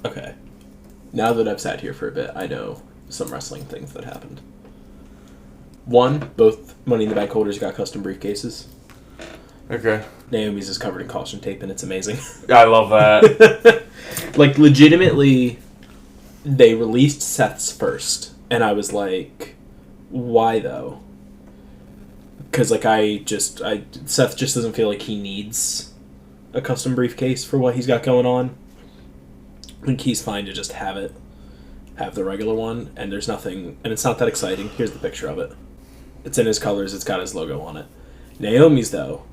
Okay. Now that I've sat here for a bit, I know some wrestling things that happened. One, both Money in the Bank holders got custom briefcases. Okay. Naomi's is covered in caution tape, and it's amazing. I love that. Like, legitimately, they released Seth's first, and I was like, why though? Because, like, Seth just doesn't feel like he needs a custom briefcase for what he's got going on. I think he's fine to just have the regular one, and there's nothing, and it's not that exciting. Here's the picture of it. It's in his colors, it's got his logo on it. Naomi's, though,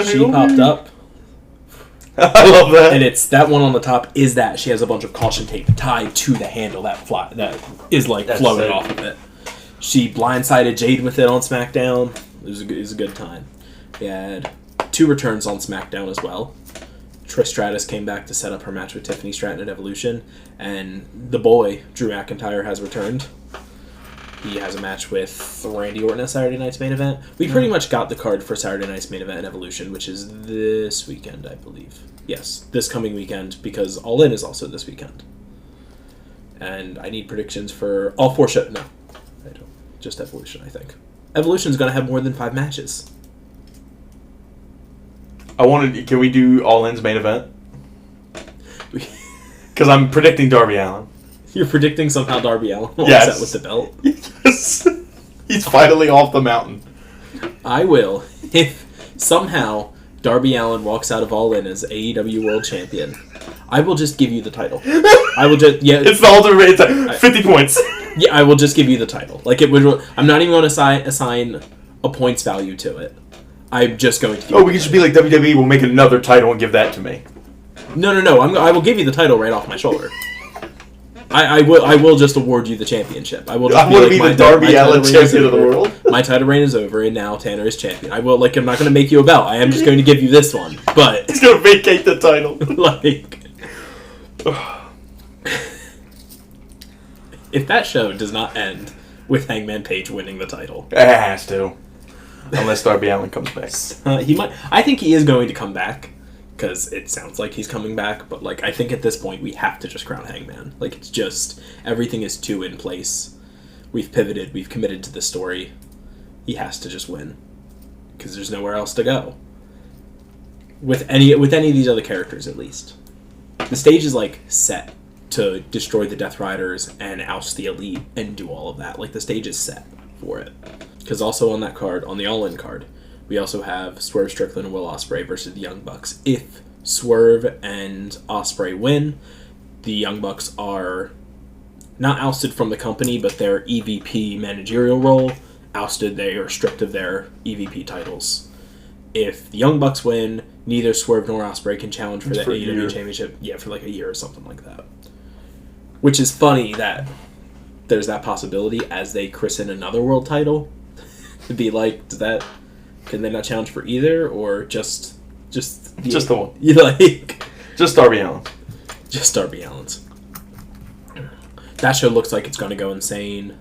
she popped up. I love that. And it's that one on the top is that she has a bunch of caution tape tied to the handle that is like floating off of it. She blindsided Jade with it on SmackDown. It was a good time. They had 2 returns on SmackDown as well. Trish Stratus came back to set up her match with Tiffany Stratton at Evolution, and the boy Drew McIntyre has returned. He has a match with Randy Orton at Saturday Night's main event. We pretty much got the card for Saturday Night's main event at Evolution, which is this weekend, I believe. Yes, this coming weekend, because All In is also this weekend. And I need predictions for all 4 shows. No, I don't. Just Evolution, I think. Evolution's going to have more than 5 matches. Can we do All In's main event? Because I'm predicting Darby Allin. You're predicting somehow Darby Allin will Yes. set with the belt? Yes. He's finally off the mountain. I will. If somehow Darby Allin walks out of All In as AEW World Champion, I will just give you the title. I will just... Yeah, it's the ultimate... It's 50 points. Yeah, I will just give you the title. Like, it would... I'm not even going to assign a points value to it. I'm just going to give we could just be like WWE, we'll make another title and give that to me. No. I will give you the title right off my shoulder. I will just award you the championship. I will. Just I want to be the Darby Allin champion of the world. My title reign is over, and now Tanner is champion. I'm not going to make you a belt. I am just going to give you this one. But he's going to vacate the title. Like, if that show does not end with Hangman Page winning the title, it has to, unless Darby Allin comes back. He might. I think he is going to come back. Because it sounds like he's coming back, but like I think at this point we have to just crown Hangman. Like it's just everything is too in place. We've pivoted. We've committed to the story. He has to just win because there's nowhere else to go. With any of these other characters, at least, the stage is like set to destroy the Death Riders and oust the Elite and do all of that. Like the stage is set for it. Because also on that card, on the All In card, we also have Swerve Strickland and Will Ospreay versus the Young Bucks. If Swerve and Ospreay win, the Young Bucks are not ousted from the company, but their EVP managerial role ousted. They are stripped of their EVP titles. If the Young Bucks win, neither Swerve nor Ospreay can challenge for the AEW Championship. Yeah, for like a year or something like that. Which is funny that there's that possibility as they christen another world title. To be like, can they not challenge for either, or just the one? You like just Darby Allin. Just Darby Allin's. That show looks like it's gonna go insane.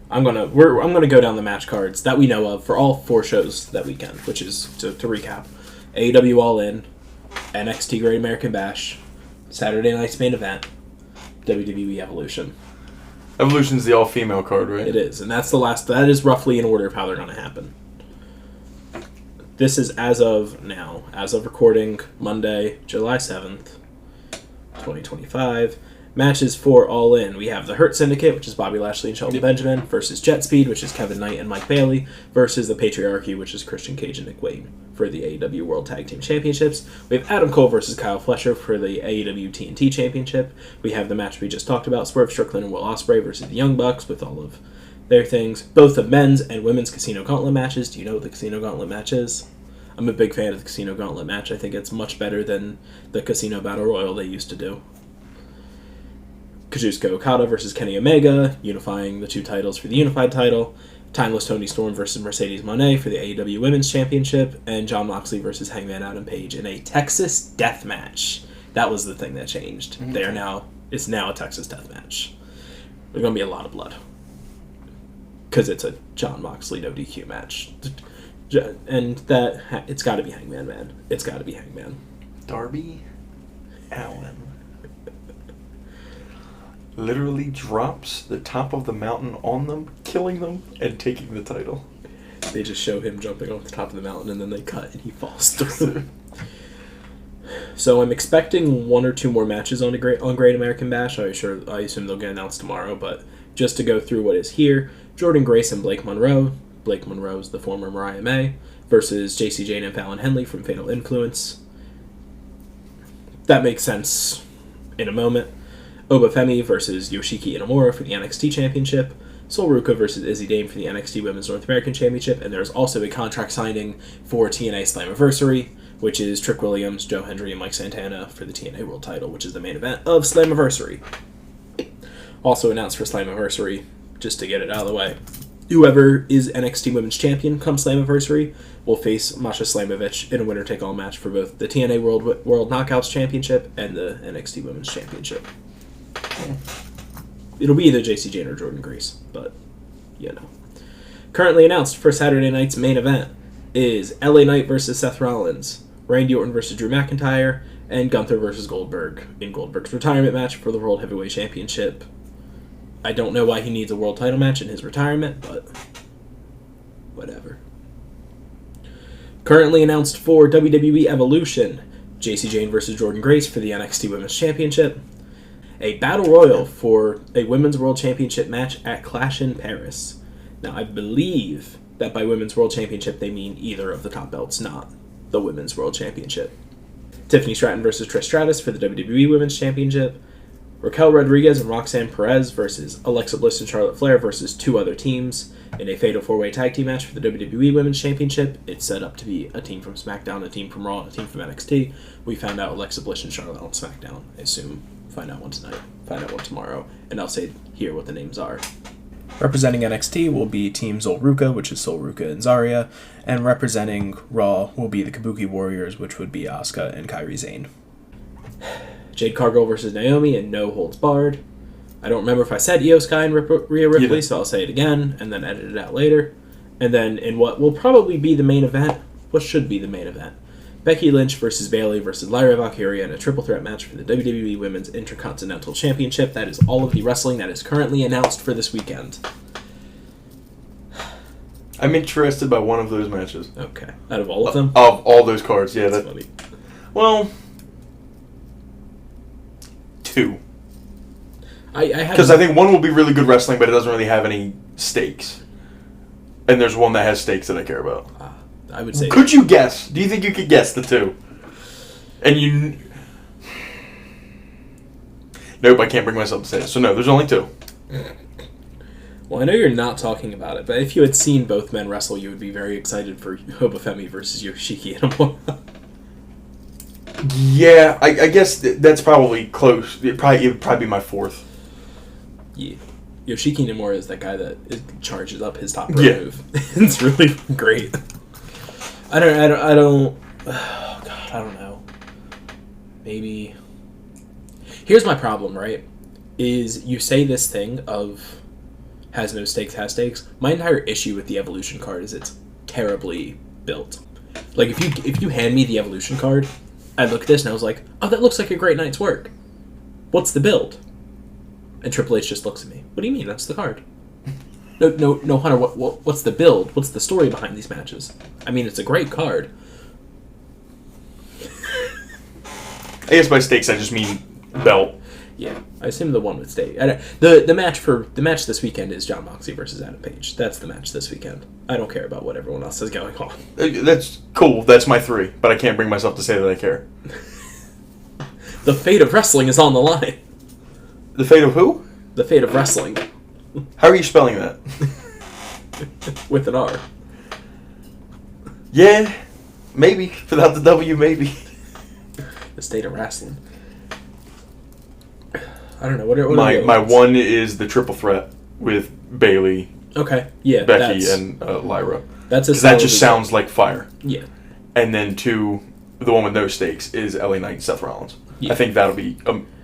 I'm gonna go down the match cards that we know of for all 4 shows that weekend, which is to recap: AEW All In, NXT Great American Bash, Saturday Night's main event, WWE Evolution. Evolution's the all-female card, right? It is, and that's the last. That is roughly in order of how they're gonna happen. This is as of now, as of recording, Monday, July 7th, 2025. Matches for All In. We have the Hurt Syndicate, which is Bobby Lashley and Shelton Benjamin, versus Jet Speed, which is Kevin Knight and Mike Bailey, versus the Patriarchy, which is Christian Cage and Nick Wayne for the AEW World Tag Team Championships. We have Adam Cole versus Kyle Fletcher for the AEW TNT Championship. We have the match we just talked about, Swerve Strickland and Will Ospreay versus the Young Bucks with all of their things. Both the men's and women's Casino Gauntlet matches. Do you know what the Casino Gauntlet match is? I'm a big fan of the Casino Gauntlet match. I think it's much better than the Casino Battle Royal they used to do. Kazuchika Okada versus Kenny Omega, unifying the 2 titles for the unified title. Timeless Toni Storm versus Mercedes Moné for the AEW Women's Championship. And Jon Moxley versus Hangman Adam Page in a Texas death match. That was the thing that changed. Mm-hmm. It's now a Texas death match. There's going to be a lot of blood. Because it's a Jon Moxley no DQ match. And that it's got to be Hangman, man. It's got to be Hangman. Darby Allin. literally drops the top of the mountain on them, killing them, and taking the title. They just show him jumping off the top of the mountain, and then they cut, and he falls through. So I'm expecting 1 or 2 more matches on Great American Bash. I assume they'll get announced tomorrow, but just to go through what is here, Jordan Grace and Blake Monroe. Blake Monroe is the former Mariah May, versus JC Jane and Fallon Henley from Fatal Influence. That makes sense in a moment. Obafemi versus Yoshiki Inamura for the NXT Championship. Sol Ruka versus Izzy Dame for the NXT Women's North American Championship. And there's also a contract signing for TNA Slammiversary, which is Trick Williams, Joe Hendry, and Mike Santana for the TNA World title, which is the main event of Slammiversary. Also announced for Slammiversary, just to get it out of the way, whoever is NXT Women's Champion come Slammiversary will face Masha Slamovich in a winner-take-all match for both the TNA World Knockouts Championship and the NXT Women's Championship. It'll be either JC Jane or Jordan Grace, but, Currently announced for Saturday night's main event is LA Knight versus Seth Rollins, Randy Orton versus Drew McIntyre, and Gunther versus Goldberg in Goldberg's retirement match for the World Heavyweight Championship. I don't know why he needs a world title match in his retirement, but whatever. Currently announced for WWE Evolution, JC Jane versus Jordan Grace for the NXT Women's Championship, a Battle Royal for a Women's World Championship match at Clash in Paris. Now, I believe that by Women's World Championship they mean either of the top belts, not the Women's World Championship. Tiffany Stratton versus Trish Stratus for the WWE Women's Championship, Raquel Rodriguez and Roxanne Perez versus Alexa Bliss and Charlotte Flair versus 2 other teams in a fatal 4-way tag team match for the WWE Women's Championship. It's set up to be a team from SmackDown, a team from Raw, and a team from NXT. We found out Alexa Bliss and Charlotte on SmackDown. I assume find out one tonight, find out one tomorrow, and I'll say here what the names are. Representing NXT will be Team Sol Ruka, which is Sol Ruka and Zarya, and representing Raw will be the Kabuki Warriors, which would be Asuka and Kairi Sane. Jade Cargill versus Naomi and No Holds Barred. I don't remember if I said Io Sky and Rhea Ripley, so I'll say it again and then edit it out later. And then in what will probably be the main event, what should be the main event, Becky Lynch versus Bayley versus Lyra Valkyria in a triple threat match for the WWE Women's Intercontinental Championship. That is all of the wrestling that is currently announced for this weekend. I'm interested by one of those matches. Okay. Out of all of them? Of all those cards, yeah. That's funny. Well, 2. Because I think one will be really good wrestling, but it doesn't really have any stakes. And there's one that has stakes that I care about. I would say... Could you guess? Do you think you could guess the 2? And you... Nope, I can't bring myself to say it. So no, there's only 2. Well, I know you're not talking about it, but if you had seen both men wrestle, you would be very excited for Obafemi versus Yoshiki Inamura. Yeah, I guess that's probably close. It would probably be my 4th. Yeah. Yoshiki Inamura is that guy that charges up his top rope move. It's really great. I don't know. Maybe. Here's my problem, right? Is you say this thing of has no stakes, has stakes. My entire issue with the Evolution card is it's terribly built. Like, if you hand me the Evolution card, I look at this and I was like, oh, that looks like a great night's work. What's the build? And Triple H just looks at me. What do you mean? That's the card. No, Hunter. What's the build? What's the story behind these matches? I mean, it's a great card. I guess by stakes I just mean belt. Yeah, I assume the one with stake. The match this weekend is Jon Moxley versus Adam Page. That's the match this weekend. I don't care about what everyone else is going on. That's cool. That's my 3, but I can't bring myself to say that I care. The fate of wrestling is on the line. The fate of who? The fate of wrestling. How are you spelling that? With an R. Yeah, maybe. Without the W, maybe. The state of wrestling. I don't know. What are my 1 is the triple threat with Bayley, okay, yeah, Becky, and Lyra. That's because that just sounds like fire. Yeah. And then 2, the one with no stakes, is LA Knight and Seth Rollins. Yeah. I think that'll be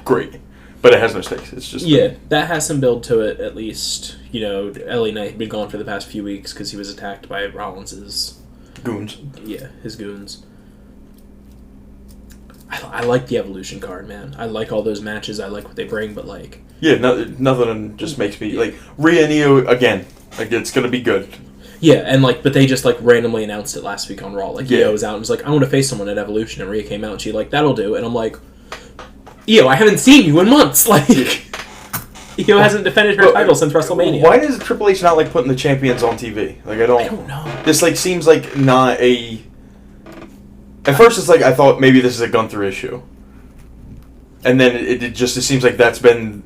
great. But it has no stakes. It's just... that has some build to it, at least. You know, LA Knight had been gone for the past few weeks because he was attacked by Rollins' goons. Yeah, his goons. I I like the Evolution card, man. I like all those matches. I like what they bring, but like... Yeah, nothing just makes me... Like, Rhea and Io, again, like, it's going to be good. Yeah, and like, but they just like randomly announced it last week on Raw. Like, Io was out and was like, I want to face someone at Evolution, and Rhea came out and she like, that'll do. And I'm like, Io, I haven't seen you in months. Like, Io hasn't defended her title since WrestleMania. Why does Triple H not like putting the champions on TV? Like, I don't know. This like seems like not a... At first it's like, I thought maybe this is a Gunther issue. And then it seems like that's been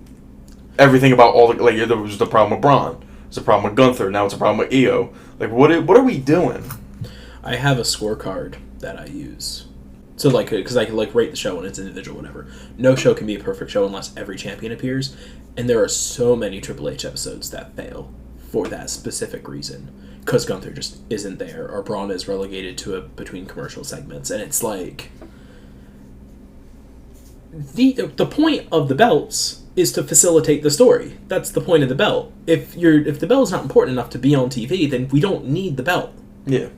everything about all the... Like, there was the problem with Braun. It's a problem with Gunther. Now it's a problem with Io. Like, what are we doing? I have a scorecard that I use. So, like, because I can, like, rate the show and it's individual, whatever. No show can be a perfect show unless every champion appears. And there are so many Triple H episodes that fail for that specific reason. Because Gunther just isn't there, or Braun is relegated to between commercial segments. And it's like... The point of the belts is to facilitate the story. That's the point of the belt. If the belt is not important enough to be on TV, then we don't need the belt. Yeah.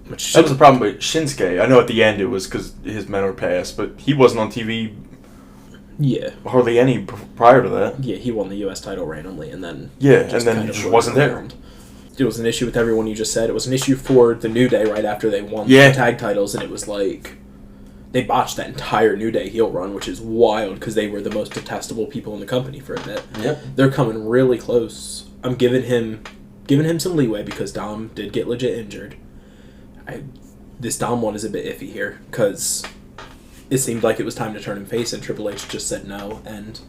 That was the problem with Shinsuke. I know at the end it was because his men were passed, but he wasn't on TV. Yeah. Hardly any prior to that. Yeah, he won the U.S. title randomly, and then... Yeah, and then he just wasn't there. It was an issue with everyone you just said. It was an issue for the New Day right after they won the tag titles, and it was like... They botched that entire New Day heel run, which is wild because they were the most detestable people in the company for a bit. Yep. They're coming really close. I'm giving him some leeway because Dom did get legit injured. This Dom one is a bit iffy here because it seemed like it was time to turn him face and Triple H just said no, and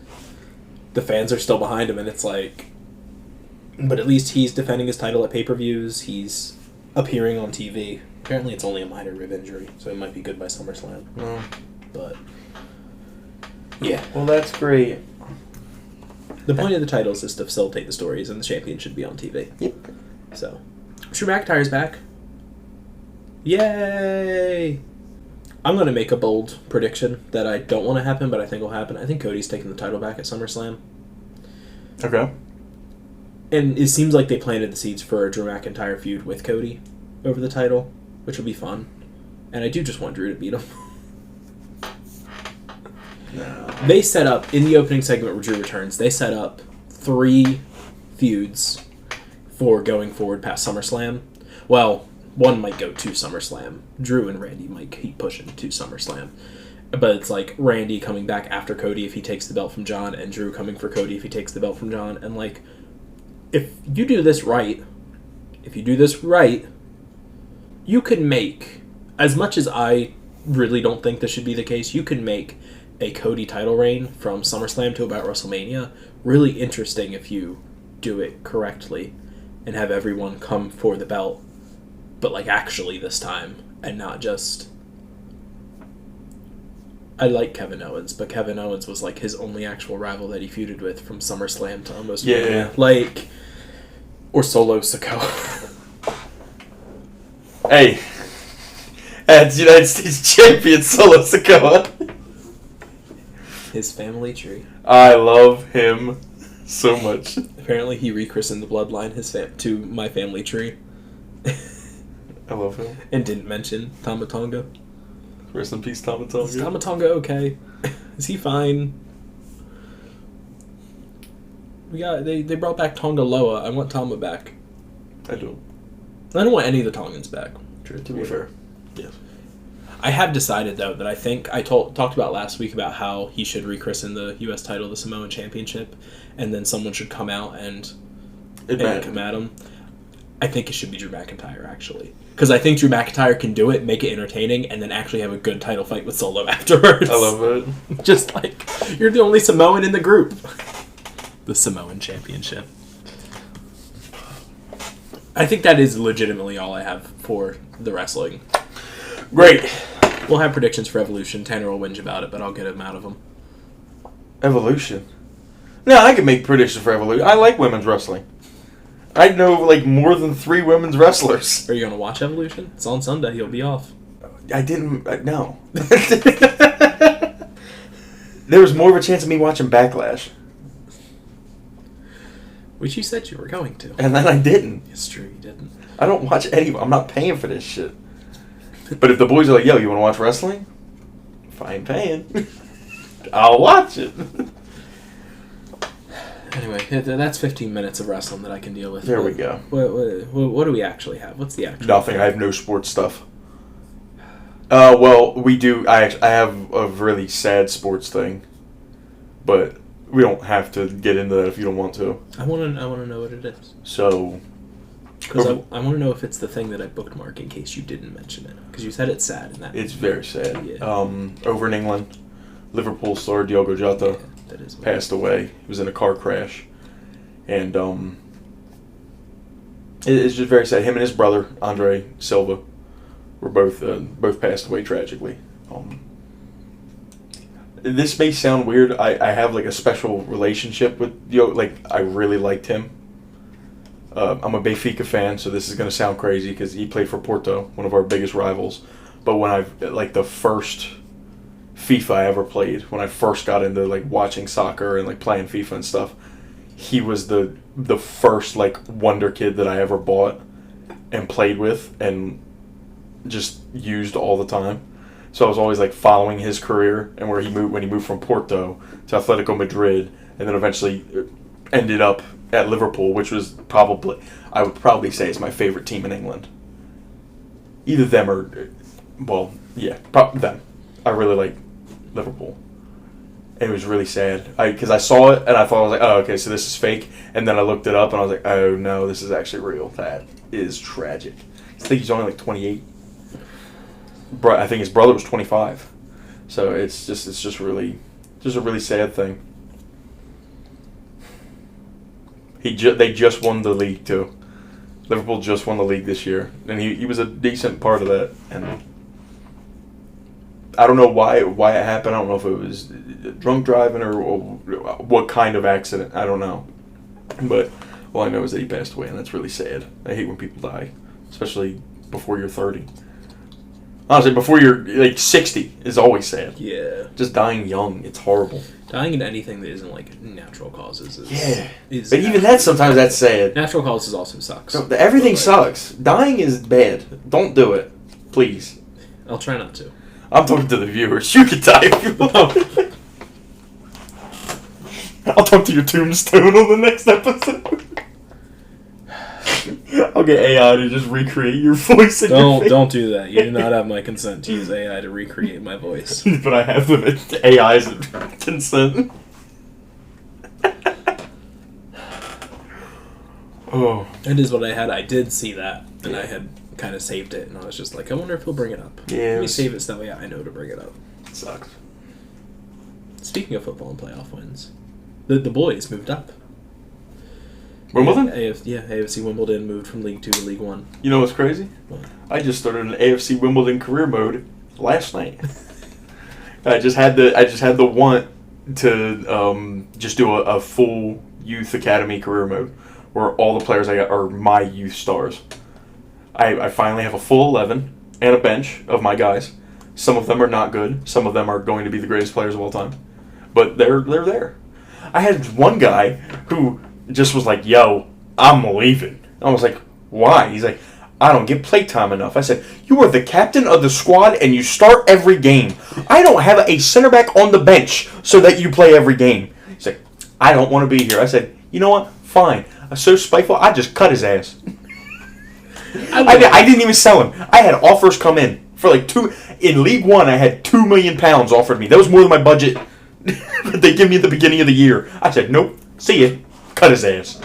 the fans are still behind him, and it's like... But at least he's defending his title at pay-per-views. He's appearing on TV. Apparently it's only a minor rib injury, so it might be good by SummerSlam. But, yeah. Well, that's great. The point of the titles is to facilitate the stories, and the champion should be on TV. Yep. So, Drew McIntyre's back. Yay! I'm going to make a bold prediction that I don't want to happen, but I think will happen. I think Cody's taking the title back at SummerSlam. Okay. And it seems like they planted the seeds for a Drew McIntyre feud with Cody over the title, which will be fun. And I do just want Drew to beat him. No. They set up, in the opening segment where Drew returns, they set up 3 feuds for going forward past SummerSlam. Well, one might go to SummerSlam. Drew and Randy might keep pushing to SummerSlam. But it's like Randy coming back after Cody if he takes the belt from John, and Drew coming for Cody if he takes the belt from John. And like, if you do this right, you could make, as much as I really don't think this should be the case, you could make a Cody title reign from SummerSlam to about WrestleMania really interesting if you do it correctly and have everyone come for the belt, but like actually this time, and not just... I like Kevin Owens, but Kevin Owens was like his only actual rival that he feuded with from SummerSlam to almost... Yeah. Like... Or Solo Sikoa. Hey, as United States champion Solo Sikoa. His family tree. I love him so much. Apparently he rechristened the bloodline to My Family Tree. I love him. And didn't mention Tama Tonga. Rest in peace, Tama Tonga. Is Tama Tonga okay? Is he fine? They brought back Tonga Loa. I want Tama back. I don't want any of the Tongans back. To be fair. Yes. I have decided, though, that I think I talked about last week about how he should rechristen the U.S. title the Samoan Championship, and then someone should come out and come at him. I think it should be Drew McIntyre, actually. Because I think Drew McIntyre can do it, make it entertaining, and then actually have a good title fight with Solo afterwards. I love it. Just like, you're the only Samoan in the group. The Samoan Championship. I think that is legitimately all I have for the wrestling. Great. We'll have predictions for Evolution. Tanner will whinge about it, but I'll get him out of them. Evolution? No, I can make predictions for Evolution. I like women's wrestling. I know, like, more than 3 women's wrestlers. Are you going to watch Evolution? It's on Sunday. You'll be off. I didn't... No. There was more of a chance of me watching Backlash. Which you said you were going to. And then I didn't. It's true, you didn't. I don't watch any... I'm not paying for this shit. But if the boys are like, yo, you want to watch wrestling? If I ain't paying, I'll watch it. Anyway, that's 15 minutes of wrestling that I can deal with. There we go. What do we actually have? What's the actual Nothing. thing? I have no sports stuff. Well, we do. I have a really sad sports thing, but we don't have to get into that if you don't want to. I want to know what it is. So, because I want to know if it's the thing that I bookmark in case you didn't mention it. Because you said it's sad in that. it's very sad. Yeah. Over in England, Liverpool star Diogo Jota That is passed away. He was in a car crash, and it's just very sad. Him and his brother Andre Silva were both passed away tragically. This may sound weird. I have like a special relationship with Diogo. Like, I really liked him. I'm a Benfica fan, so this is going to sound crazy because he played for Porto, one of our biggest rivals. But when the first FIFA I ever played, when I first got into like watching soccer and like playing FIFA and stuff, he was the first like wonder kid that I ever bought and played with and just used all the time. So I was always like following his career and when he moved from Porto to Atletico Madrid and then eventually ended up at Liverpool, which was I would probably say is my favorite team in England. Either them or, well, yeah, them. I really like Liverpool. And it was really sad. Because I saw it and I thought, I was like, oh, okay, so this is fake. And then I looked it up and I was like, oh no, this is actually real. That is tragic. I think he's only like 28. I think his brother was 25. So it's just a really sad thing. They just won the league too. Liverpool just won the league this year, and he was a decent part of that. And I don't know why it happened. I don't know if it was drunk driving or what kind of accident. I don't know. But all I know is that he passed away, and that's really sad. I hate when people die, especially before you're 30. Honestly, before you're like 60 is always sad. Yeah. Just dying young, it's horrible. Dying in anything that isn't like natural causes is but even that sometimes that's sad. Natural causes also sucks. No, everything sucks. Dying is bad. Don't do it, please. I'll try not to. I'm talking to the viewers. You can die if you want. I'll talk to your tombstone on the next episode. I'll get AI to just recreate your voice. Don't do that. You do not have my consent to use AI to recreate my voice. But I have the AI's consent. Oh, It is what I had. I did see that, and I had kind of saved it, and I was just like, I wonder if he'll bring it up. Yeah, Let me save it so that way I know to bring it up. it sucks. Speaking of football and playoff wins, the boys moved up. Wimbledon? AFC Wimbledon moved from League 2 to League 1. You know what's crazy? What? I just started an AFC Wimbledon career mode last night. I just had the want to just do a full youth academy career mode where all the players I got are my youth stars. I finally have a full 11 and a bench of my guys. Some of them are not good. Some of them are going to be the greatest players of all time. But they're there. I had one guy who just was like, yo, I'm leaving. I was like, why? He's like, I don't get playtime enough. I said, you are the captain of the squad and you start every game. I don't have a center back on the bench so that you play every game. He's like, I don't want to be here. I said, you know what? Fine. I was so spiteful, I just cut his ass. I didn't even sell him. I had offers come in for like in League 1, I had £2 million offered me. That was more than my budget that they give me at the beginning of the year. I said, nope, see ya. Cut his ass.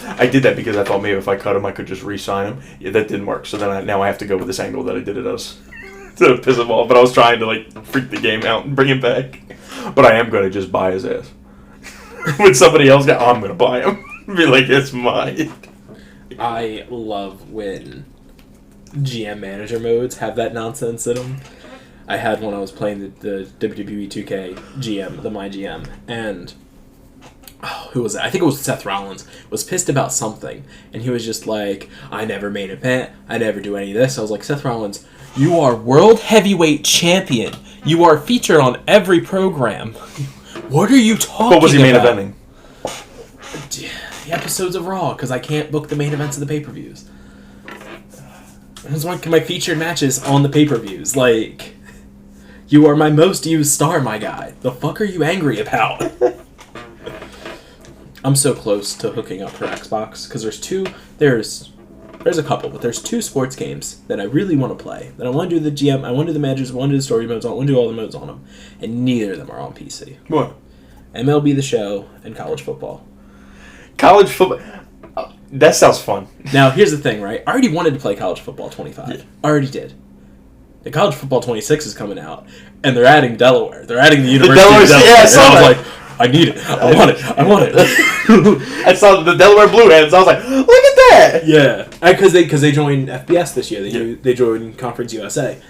I did that because I thought maybe if I cut him, I could just re-sign him. Yeah, that didn't work. So then now I have to go with this angle that I did it as to piss him off. But I was trying to like freak the game out and bring him back. But I am going to just buy his ass. When somebody else I'm going to buy him. Be like, it's mine. I love when GM manager modes have that nonsense in them. I had when I was playing the WWE 2K GM, the My GM, and who was it? I think it was Seth Rollins, was pissed about something, and he was just like, I never main event, I never do any of this. I was like, Seth Rollins, you are world heavyweight champion. You are featured on every program. What are you talking about? What was he main eventing? The episodes of Raw, because I can't book the main events of the pay-per-views. It was like my featured matches on the pay-per-views. Like, You are my most used star, my guy. The fuck are you angry about? I'm so close to hooking up her Xbox because there's a couple, but there's 2 sports games that I really want to play. That I want to do the GM, I want to do the managers, I want to do the story modes, I want to do all the modes on them, and neither of them are on PC. What? MLB The Show and college football. College football. That sounds fun. Now, here's the thing, right? I already wanted to play college football 25. Yeah. I already did. The college football 26 is coming out, and they're adding Delaware. They're adding the University of Delaware. Yeah, I saw that. I was like, I need it. I want it. I want it. I saw the Delaware Blue Hens. I was like, look at that. Yeah, because they joined FBS this year. They joined Conference USA,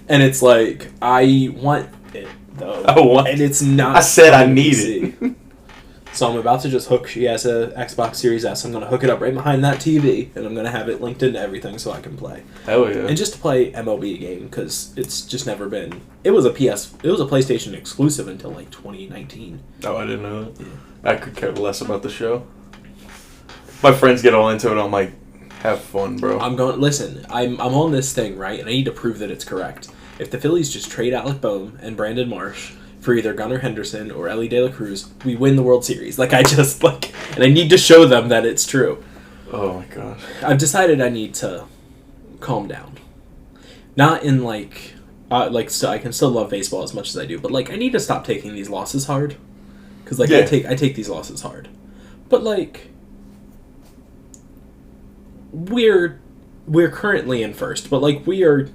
and it's like I want it though. And it's not. I said I need it. So I'm about to just hook. She has a Xbox Series S. I'm going to hook it up right behind that TV, and I'm going to have it linked into everything so I can play. Hell yeah! And just to play MLB game because it's just never been. It was a PlayStation exclusive until like 2019. Oh, I didn't know that. Yeah. I could care less about the show. My friends get all into it. I'm like, have fun, bro. I'm on this thing, right, and I need to prove that it's correct. If the Phillies just trade Alec Boehm and Brandon Marsh for either Gunnar Henderson or Ellie De La Cruz, we win the World Series. And I need to show them that it's true. Oh my gosh. I've decided I need to calm down. Not in so I can still love baseball as much as I do, but I need to stop taking these losses hard. Because I take these losses hard. But we're currently in first, but we are.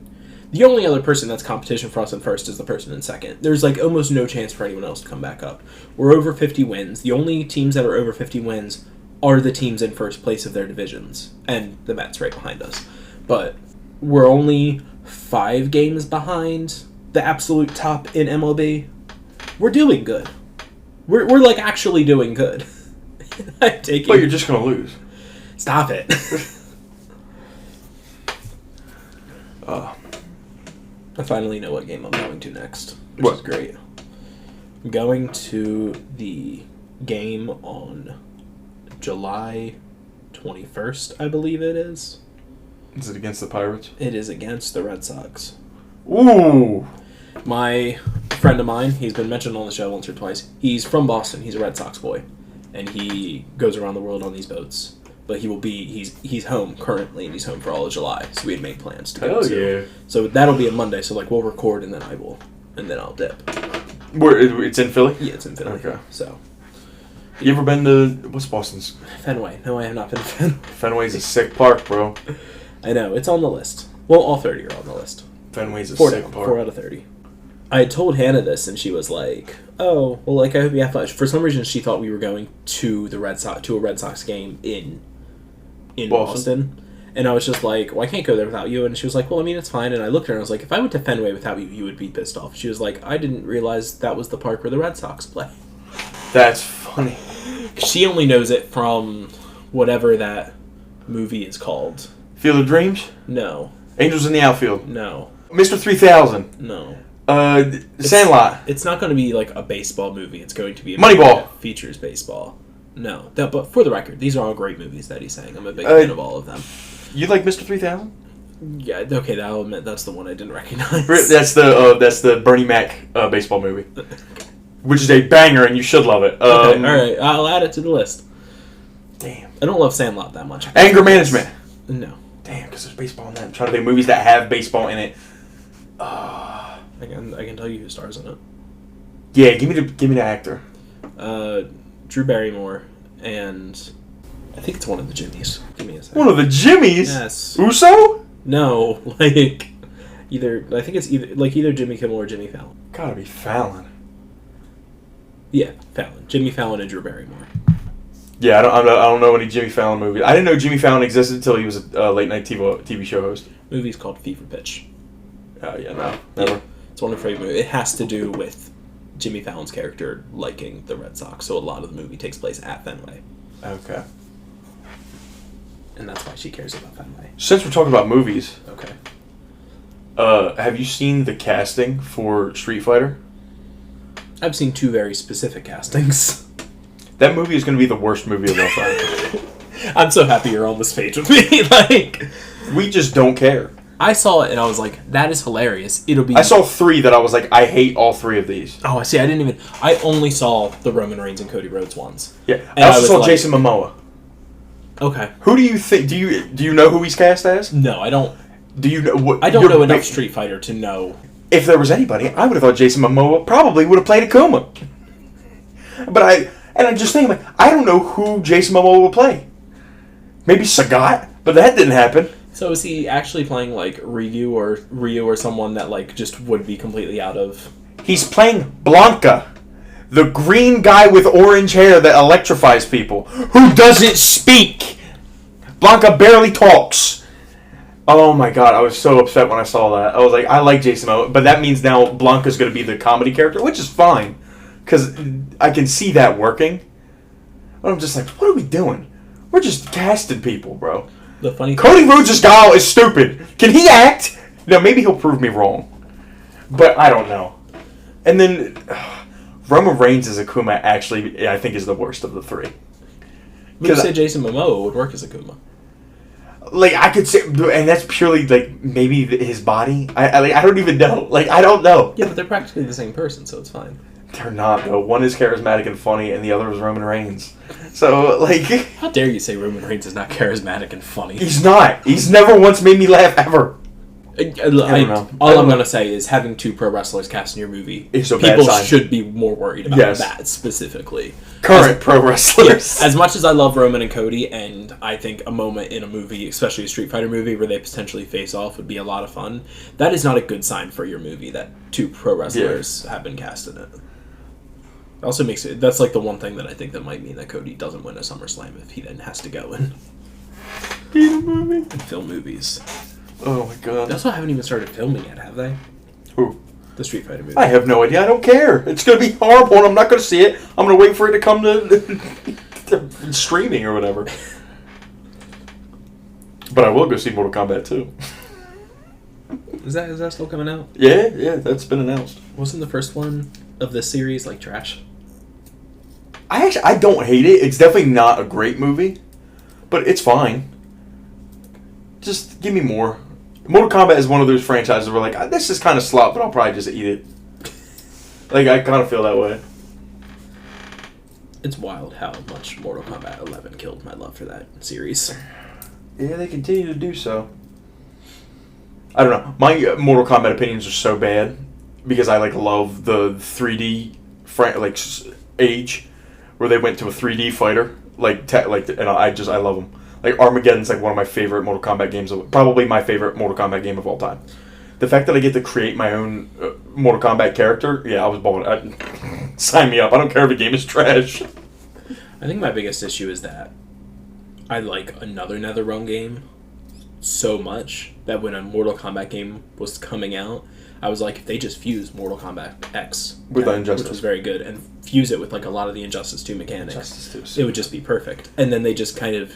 The only other person that's competition for us in first is the person in second. There's almost no chance for anyone else to come back up. We're over 50 wins. The only teams that are over 50 wins are the teams in first place of their divisions. And the Mets right behind us. But we're only 5 games behind the absolute top in MLB. We're doing good. We're actually doing good. But you're just going to lose. Stop it. I finally know what game I'm going to next, which is great. I'm going to the game on July 21st, I believe it is. Is it against the Pirates? It is against the Red Sox. Ooh! My friend of mine, he's been mentioned on the show once or twice. He's from Boston. He's a Red Sox boy. And he goes around the world on these boats. But he's home currently, and he's home for all of July. So we had made plans to go. Hell yeah! So that'll be a Monday. So we'll record, and then I'll dip. It's in Philly? Yeah, it's in Philly. Okay. So, you ever been to what's Boston's? Fenway. No, I have not been to Fenway. Fenway's a sick park, bro. I know, it's on the list. Well, all 30 are on the list. Fenway's a sick park. 4 out of 30. I had told Hannah this, and she was like, "Oh, well, I hope you have fun." For some reason, she thought we were going to a Red Sox game in Boston. And I was just like, well, I can't go there without you. And she was like, well, I mean, it's fine. And I looked at her and I was like, if I went to Fenway without you, you would be pissed off. She was like, I didn't realize that was the park where the Red Sox play. That's funny. She only knows it from whatever that movie is called. Field of Dreams? No. Angels in the Outfield? No. Mr. 3000? No. Sandlot? It's not going to be a baseball movie. It's going to be a Moneyball movie that features baseball. No, but for the record, these are all great movies that he's saying. I'm a big fan of all of them. You like Mr. 3000? Yeah, okay, I'll admit that's the one I didn't recognize. That's the Bernie Mac baseball movie, which is a banger, and you should love it. Okay, all right, I'll add it to the list. Damn, I don't love Sandlot that much. Anger Management. No. Damn, because there's baseball in that. I'm trying to think of movies that have baseball in it. I can tell you who stars in it. Yeah, give me the actor. Drew Barrymore, and I think it's one of the Jimmies. Give me a second. One of the Jimmies? Yes. Uso? No, I think it's either Jimmy Kimmel or Jimmy Fallon. Gotta be Fallon. Yeah, Fallon. Jimmy Fallon and Drew Barrymore. Yeah, I don't know any Jimmy Fallon movies. I didn't know Jimmy Fallon existed until he was a late night TV show host. Movie's called Fever Pitch. Yeah, no, never. Yeah, it's one of my favorite movies. It has to do with Jimmy Fallon's character liking the Red Sox, so a lot of the movie takes place at Fenway. Okay. And that's why she cares about Fenway. Since we're talking about movies, okay. Have you seen the casting for Street Fighter? I've seen 2 very specific castings. That movie is going to be the worst movie of all time. I'm so happy you're on this page with me. We just don't care. I saw it and I was like, that is hilarious. It'll be. I saw 3 that I was like, I hate all 3 of these. Oh, I see. I didn't even. I only saw the Roman Reigns and Cody Rhodes ones. Yeah, And I also saw like, Jason Momoa. Okay. Who do you think? Do you know who he's cast as? No, I don't. Do you know what? I don't know enough Street Fighter to know. If there was anybody, I would have thought Jason Momoa probably would have played Akuma. But I'm just thinking, I don't know who Jason Momoa will play. Maybe Sagat, but that didn't happen. So is he actually playing like Ryu or someone that like just would be completely out of? He's playing Blanca, the green guy with orange hair that electrifies people, who doesn't speak. Blanca barely talks. Oh my god, I was so upset when I saw that. I was like, I like Jason Momoa, but that means now Blanca's going to be the comedy character, which is fine, because I can see that working. But I'm just like, what are we doing? We're just casting people, bro. The funny Cody Rhodes' style is stupid. Can he act? No, maybe he'll prove me wrong, but I don't know. And then Roman Reigns as Akuma actually, I think, is the worst of the 3. You said Jason Momoa would work as Akuma. Like, I could say, and that's purely, like, maybe his body. I don't even know. Like, I don't know. Yeah, but they're practically the same person, so it's fine. They're not, though. One is charismatic and funny, and the other is Roman Reigns. So, like... How dare you say Roman Reigns is not charismatic and funny? He's not. He's never once made me laugh, ever. All I'm going to say is having 2 pro wrestlers cast in your movie, people should be more worried about that specifically. Current pro wrestlers. Yes, as much as I love Roman and Cody, and I think a moment in a movie, especially a Street Fighter movie, where they potentially face off would be a lot of fun, that is not a good sign for your movie that 2 pro wrestlers have been cast in it. It also makes it... That's like the one thing that I think that might mean that Cody doesn't win a SummerSlam if he then has to go and film movies. Oh my god. They also haven't even started filming yet, have they? Who? The Street Fighter movie. I have no idea. I don't care. It's going to be horrible and I'm not going to see it. I'm going to wait for it to come to streaming or whatever. But I will go see Mortal Kombat 2. Is that still coming out? Yeah, that's been announced. Wasn't the first one of this series like trash? I don't hate it. It's definitely not a great movie, but it's fine. Just give me more. Mortal Kombat is one of those franchises where like, this is kind of slop, but I'll probably just eat it. Like, I kind of feel that way. It's wild how much Mortal Kombat 11 killed my love for that series. Yeah, they continue to do so. I don't know. My Mortal Kombat opinions are so bad because I like love the 3D age where they went to a 3D fighter and I love them. Like Armageddon's like one of my favorite Mortal Kombat games, probably my favorite Mortal Kombat game of all time. The fact that I get to create my own Mortal Kombat character, yeah, I was balling. Sign me up. I don't care if the game is trash. I think my biggest issue is that I like another NetherRealm game so much that when a Mortal Kombat game was coming out, I was like, if they just fuse Mortal Kombat X with Injustice, which was very good, and fuse it with like a lot of the Injustice 2 mechanics, it would just be perfect. And then they just kind of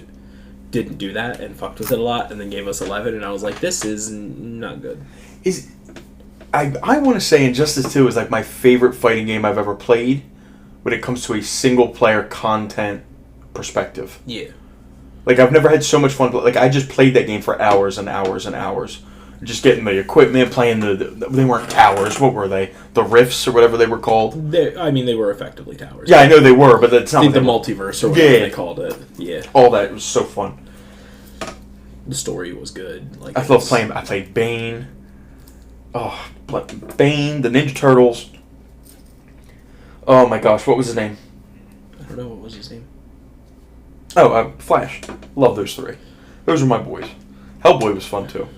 didn't do that and fucked with it a lot, and then gave us 11, and I was like, this is not good. I want to say Injustice 2 is like my favorite fighting game I've ever played when it comes to a single player content perspective. Yeah. Like, I've never had so much fun. Like, I just played that game for hours and hours and hours. Just getting the equipment, playing they weren't towers. What were they? The rifts or whatever they were called? They were effectively towers. Yeah, I know they were, but that's not the multiverse or whatever they called it. Yeah. All that was so fun. The story was good. Like, I played Bane. Oh, Bane, the Ninja Turtles. Oh my gosh, what was his name? I don't know, what was his name? Oh, Flash. Love those 3. Those were my boys. Hellboy was fun too.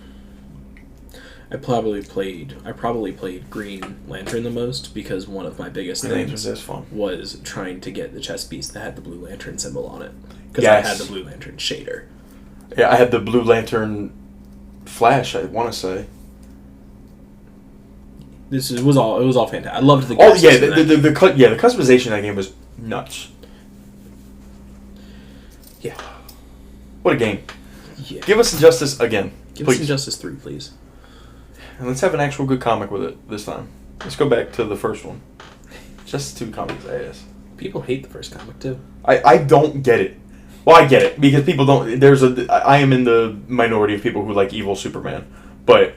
I probably played Green Lantern the most because one of my biggest things was trying to get the chess piece that had the Blue Lantern symbol on it. Because I had the Blue Lantern shader. Yeah, I had the Blue Lantern Flash, I want to say. It was all fantastic. I loved the game. Oh yeah, the customization of that game was nuts. Yeah. What a game. Yeah. Give us Injustice again. Give us Injustice 3, please. And let's have an actual good comic with it this time. Let's go back to the first one. Just 2 comics ass. People hate the first comic too. I don't get it. Well, I get it because people don't. I am in the minority of people who like evil Superman, But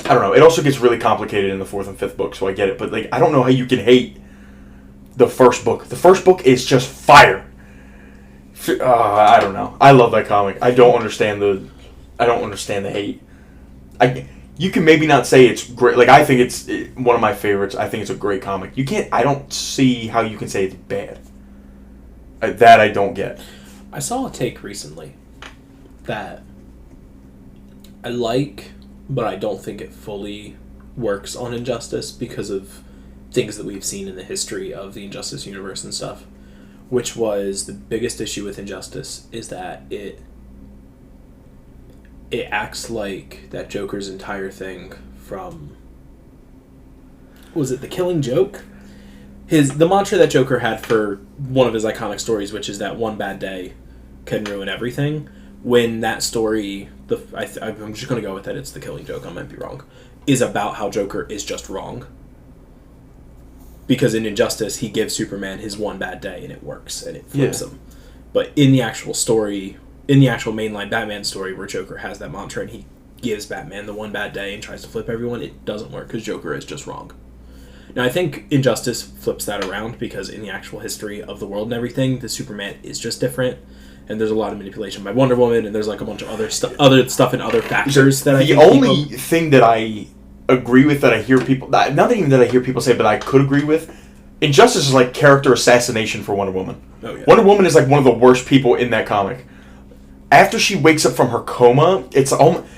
I don't know. It also gets really complicated in the 4th and 5th book, so I get it. But like, I don't know how you can hate the first book. The first book is just fire. I don't know. I love that comic. I don't understand the hate. You can maybe not say it's great. Like, I think it's one of my favorites. I think it's a great comic. I don't see how you can say it's bad. That I don't get. I saw a take recently that I like, but I don't think it fully works on Injustice because of things that we've seen in the history of the Injustice universe and stuff, which was the biggest issue with Injustice is that it acts like that Joker's entire thing from, was it The Killing Joke? The mantra that Joker had for one of his iconic stories, which is that one bad day can ruin everything. When that story, I'm just going to go with it, it's The Killing Joke, I might be wrong, is about how Joker is just wrong. Because in Injustice, he gives Superman his one bad day and it works, and it flips him. But in the actual story, in the actual mainline Batman story where Joker has that mantra and he gives Batman the one bad day and tries to flip everyone, it doesn't work because Joker is just wrong. Now, I think Injustice flips that around because in the actual history of the world and everything, the Superman is just different, and there's a lot of manipulation by Wonder Woman, and there's like a bunch of other stuff and other factors that I think the only thing that I agree with that I hear people, not even that I hear people say, but I could agree with, Injustice is like character assassination for Wonder Woman. Oh, yeah. Wonder Woman is like one of the worst people in that comic. After she wakes up from her coma, it's almost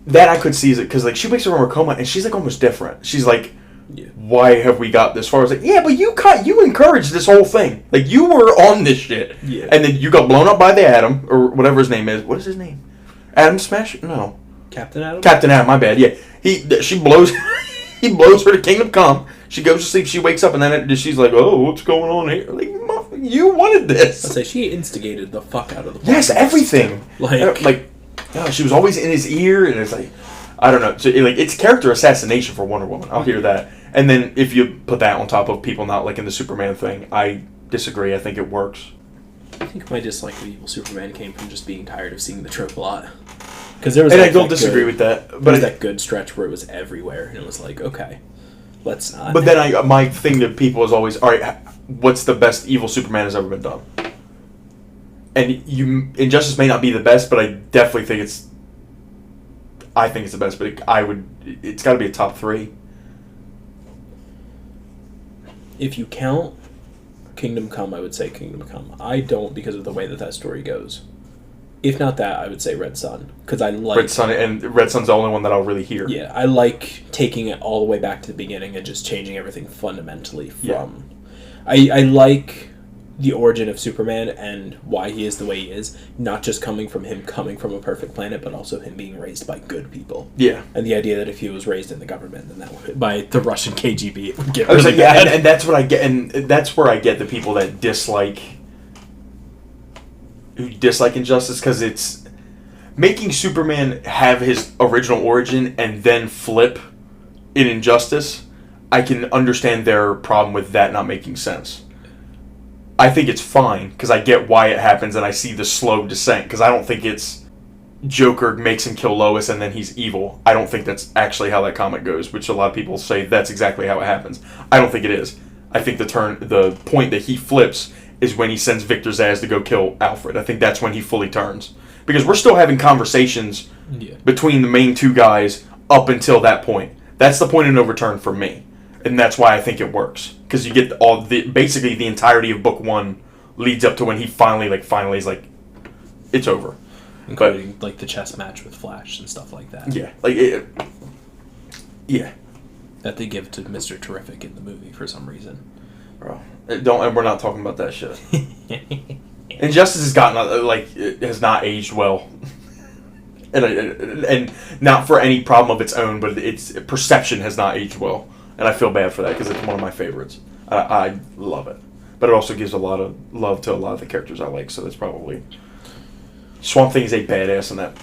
that I could see it because like she wakes up from her coma and she's like almost different. She's like, why have we got this far? I was like, yeah, but you encouraged this whole thing. Like, you were on this shit. Yeah. And then you got blown up by the Atom, or whatever his name is. What is his name? Atom Smash? No. Captain Atom? Captain Atom, my bad, yeah. She blows he blows her to Kingdom Come. She goes to sleep, she wakes up, and then she's like, oh, what's going on here? Like, you wanted this. I'd say she instigated the fuck out of the Yes, everything. Like, she was always in his ear, and it's like, I don't know. So, it's character assassination for Wonder Woman. I'll hear that. And then if you put that on top of people not liking the Superman thing, I disagree. I think it works. I think my dislike of Evil Superman came from just being tired of seeing the trope a lot. Because there was, and I don't disagree with that. But there was that good stretch where it was everywhere, and it was like, okay, let's not. But then my thing to people is always, all right, what's the best Evil Superman has ever been done? And Injustice may not be the best, but I definitely think it's the best. But it's got to be a top 3. If you count Kingdom Come, I would say Kingdom Come. I don't because of the way that story goes. If not that, I would say Red Sun. Because I like... Red Sun, and Red Sun's the only one that I'll really hear. Yeah, I like taking it all the way back to the beginning and just changing everything fundamentally from... Yeah. I like the origin of Superman and why he is the way he is, not just coming from a perfect planet, but also him being raised by good people. Yeah. And the idea that if he was raised in the government, then that would, by the Russian KGB, it would get really bad. And that's what I get, and that's where I get the people that dislike Injustice, because it's making Superman have his original origin and then flip in Injustice. I can understand their problem with that not making sense. I think it's fine, because I get why it happens, and I see the slow descent, because I don't think it's Joker makes him kill Lois and then he's evil. I don't think that's actually how that comic goes, which a lot of people say that's exactly how it happens. I don't think it is. I think the point that he flips is when he sends Victor Zsasz to go kill Alfred. I think that's when he fully turns. Because we're still having conversations between the main two guys up until that point. That's the point of no return for me. And that's why I think it works. Because you get basically the entirety of book 1 leads up to when he finally is like, it's over. Including like the chess match with Flash and stuff like that. Yeah. Yeah. That they give to Mr. Terrific in the movie for some reason. Bro. And we're not talking about that shit. Injustice has gotten, it has not aged well. and not for any problem of its own, but its perception has not aged well. And I feel bad for that, because it's one of my favorites. I love it. But it also gives a lot of love to a lot of the characters I like, so that's probably... Swamp Thing is a badass in that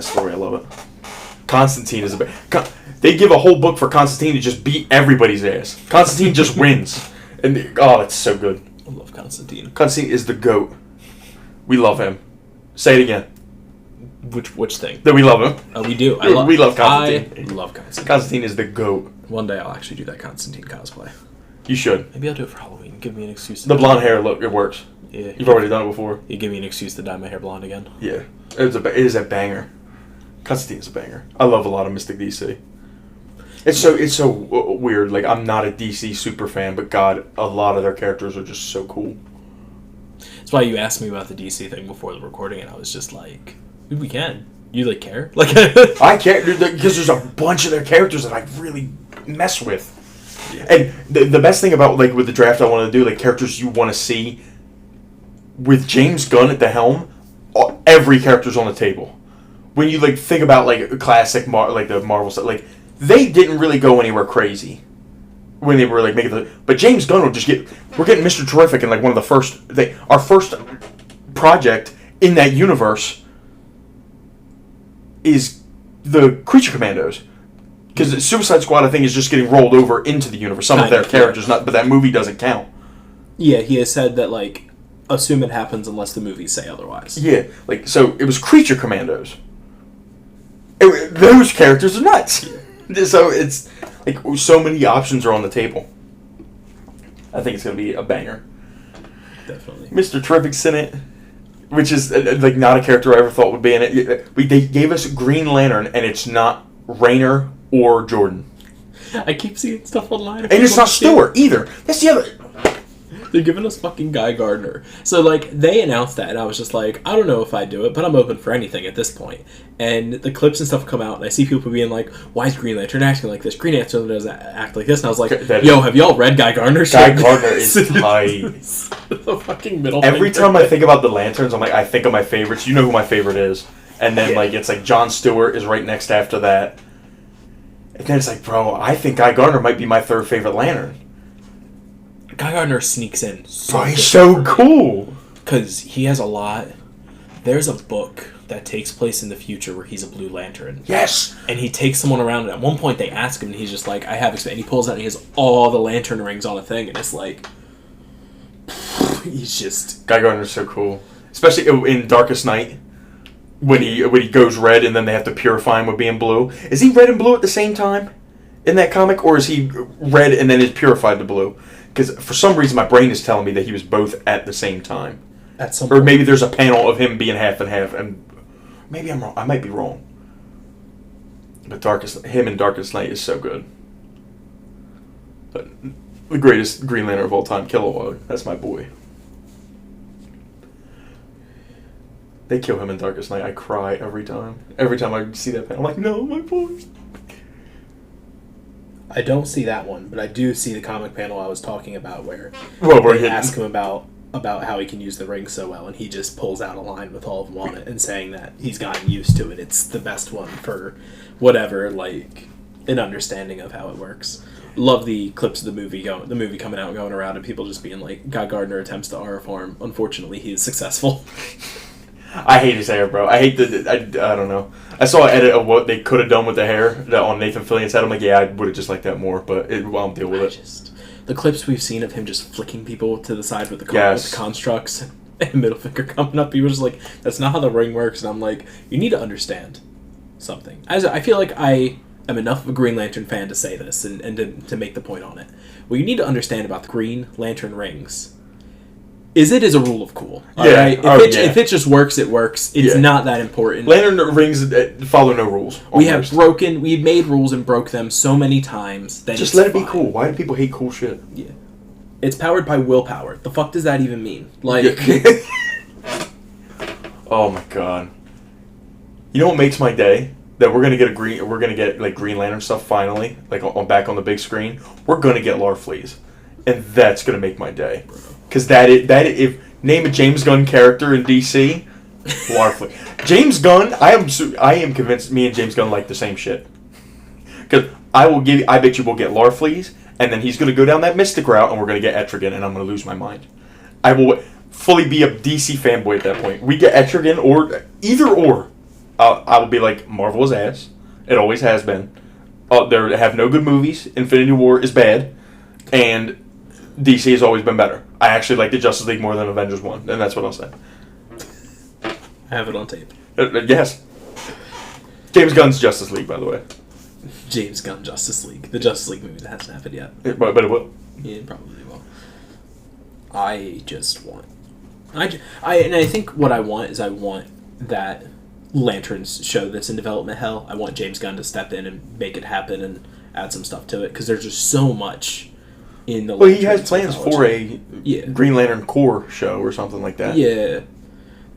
story. I love it. Constantine is they give a whole book for Constantine to just beat everybody's ass. Constantine just wins. And it's so good. I love Constantine. Constantine is the GOAT. We love him. Say it again. Which thing? That we love him. We do. We love Constantine. I love Constantine. Constantine is the GOAT. One day I'll actually do that Constantine cosplay. You should. Maybe I'll do it for Halloween. Give me an excuse. The blonde hair look, it works. Yeah. You've already done it before. You give me an excuse to dye my hair blonde again. Yeah. It is a banger. Constantine is a banger. I love a lot of Mystic DC. It's so weird. Like, I'm not a DC super fan, but God, a lot of their characters are just so cool. That's why you asked me about the DC thing before the recording, and I was just like, we can. You, like, care? Like, I care, because there's a bunch of their characters that I really mess with. Yeah. And the best thing about, like, with the draft I want to do, like, characters you want to see, with James Gunn at the helm, every character's on the table. When you, like, think about, like, a classic, like, the Marvel stuff, like, they didn't really go anywhere crazy when they were, like, making the... But James Gunn will just get... We're getting Mr. Terrific in, like, one of the first... Our first project in that universe is the Creature Commandos. Because Suicide Squad, I think, is just getting rolled over into the universe. Some of their characters, not, but that movie doesn't count. Yeah, he has said that, like, assume it happens unless the movies say otherwise. Yeah, like, so it was Creature Commandos. Those characters are nuts. So it's, like, so many options are on the table. I think it's going to be a banger. Definitely. Mr. Terrific's in it, which is, like, not a character I ever thought would be in it. They gave us Green Lantern, and it's not Rayner or Jordan. I keep seeing stuff online. And it's not Stewart, either. That's the other... They're giving us fucking Guy Gardner. So, like, they announced that, and I was just like, I don't know if I'd do it, but I'm open for anything at this point. And the clips and stuff come out, and I see people being like, why is Green Lantern acting like this? Green Lantern doesn't act like this. And I was like, yo, have y'all read Guy Gardner's shit? Guy Gardner is tight. The fucking middle Every finger. time I think about the Lanterns, I'm like, I think of my favorites. You know who my favorite is. And then, like, it's like Jon Stewart is right next after that. And then it's like, bro, I think Guy Gardner might be my third favorite Lantern. Guy Gardner sneaks in so he's so cool. Because he has a lot. There's a book that takes place in the future where he's a Blue Lantern. Yes! And he takes someone around, and at one point they ask him, and he's just like, I have... And he pulls out, and he has all the lantern rings on a thing, and it's like... He's just... Guy Gardner's so cool. Especially in Darkest Night. When he goes red, and then they have to purify him with being blue. Is he red and blue at the same time in that comic? Or is he red and then is purified to blue? Because for some reason my brain is telling me that he was both at the same time. At some Or point. maybe there's a panel of him being half and half, and maybe I'm wrong. I might be wrong. But him in Darkest Night is so good. But the greatest Green Lantern of all time, Kilowog. That's my boy. They kill him in Darkest Night. I cry every time. Every time I see that panel, I'm like, no, my boy. I don't see that one, but I do see the comic panel I was talking about where they ask him about how he can use the ring so well, and he just pulls out a line with all of them on it and saying that he's gotten used to it. It's the best one for whatever, like, an understanding of how it works. Love the clips of the movie coming out and going around, and people just being like, Guy Gardner attempts to aura form. Unfortunately, he is successful. I hate his hair, bro. I hate I don't know. I saw an edit of what they could have done with the hair on Nathan Fillion's head. I'm like, yeah, I would have just liked that more, but I'll deal with it. The clips we've seen of him just flicking people to the side with the constructs and middle finger coming up, he was just like, that's not how the ring works. And I'm like, you need to understand something. I feel like I am enough of a Green Lantern fan to say this and to make the point on it. What you need to understand about the Green Lantern rings is it is a rule of cool. Yeah. Right? If it just works, it works. It's not that important. Lantern rings follow no rules. We've made rules and broke them so many times that just let it be cool. Why do people hate cool shit? Yeah. It's powered by willpower. The fuck does that even mean? Like, oh my god. You know what makes my day? That we're gonna get like Green Lantern stuff finally, like back on the big screen. We're gonna get Larfleeze, and that's gonna make my day. Because if name a James Gunn character in DC, Larfleeze. James Gunn, I am convinced me and James Gunn like the same shit. Because I bet you we'll get Larfleeze, and then he's gonna go down that Mystic route, and we're gonna get Etrigan, and I'm gonna lose my mind. I will fully be a DC fanboy at that point. We get Etrigan or either or. I will be like, Marvel is ass. It always has been. They have no good movies. Infinity War is bad, and DC has always been better. I actually like the Justice League more than Avengers 1, and that's what I'll say. I have it on tape. Yes. James Gunn's Justice League, by the way. James Gunn Justice League. The Justice League movie that hasn't happened yet. But it will. Yeah, it probably will. I just want... I think what I want is I want that Lanterns show that's in development hell. I want James Gunn to step in and make it happen and add some stuff to it, because there's just so much in the Well, he has plans for a Green Lantern Corps show or something like that. Yeah.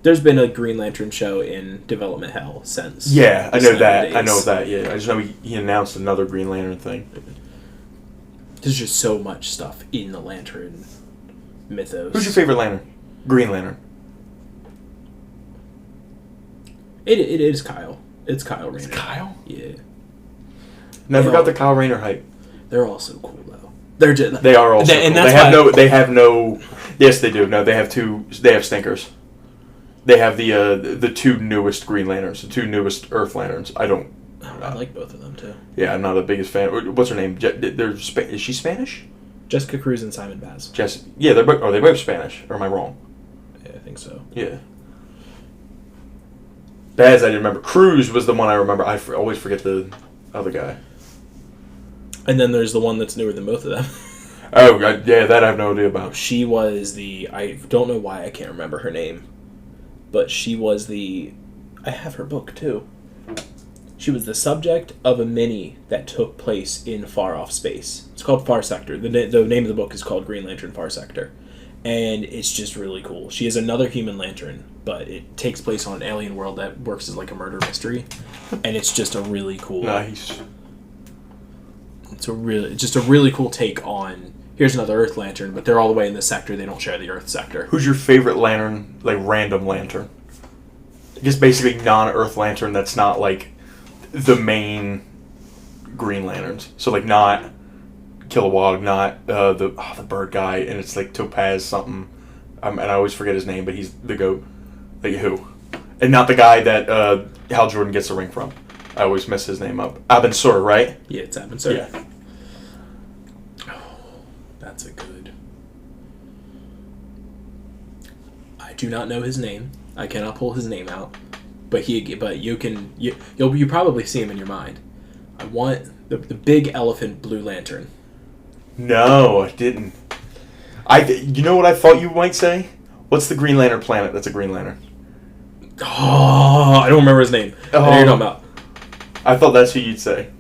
There's been a Green Lantern show in development hell since. Yeah, I know that. Days. I know that, yeah. I just know he announced another Green Lantern thing. There's just so much stuff in the Lantern mythos. Who's your favorite Lantern? Green Lantern. It is Kyle. It's Kyle Rayner. It's Kyle? Yeah. Never got the Kyle Rayner hype. They're all so cool though. They're just they are also cool. They have no yes they do. No, they have stinkers. They have the two newest Green Lanterns, the two newest Earth Lanterns. I like both of them too. Yeah, I'm not the biggest fan. What's her name? Is she Spanish? Jessica Cruz and Simon Baz. Yeah, they're both. Are they both Spanish? Or am I wrong? Yeah, I think so. Yeah. Baz, I didn't remember. Cruz was the one I remember. I always forget the other guy. And then there's the one that's newer than both of them. Oh, yeah, that I have no idea about. She was I don't know why I can't remember her name, but she was I have her book too. She was the subject of a mini that took place in far off space. It's called Far Sector. The name of the book is called Green Lantern Far Sector. And it's just really cool. She is another human lantern, but it takes place on an alien world that works as like a murder mystery. And it's just a really cool... Nice. It's just a really cool take on... Here's another Earth Lantern, but they're all the way in the sector. They don't share the Earth sector. Who's your favorite lantern, like random lantern? Just basically non-Earth lantern that's not like the main Green Lanterns. So like not Kilowog, not the bird guy, and it's like Topaz something. And I always forget his name, but he's the goat. Like who? And not the guy that Hal Jordan gets the ring from. I always mess his name up. Abin Sur, right? Yeah, it's Abin Sur. Yeah. That's a good... I do not know his name. I cannot pull his name out. But you'll probably see him in your mind. I want the big elephant Blue Lantern. No, I didn't. You know what I thought you might say? What's the Green Lantern planet that's a Green Lantern? Oh, I don't remember his name. I know what you're talking about. I thought that's who you'd say.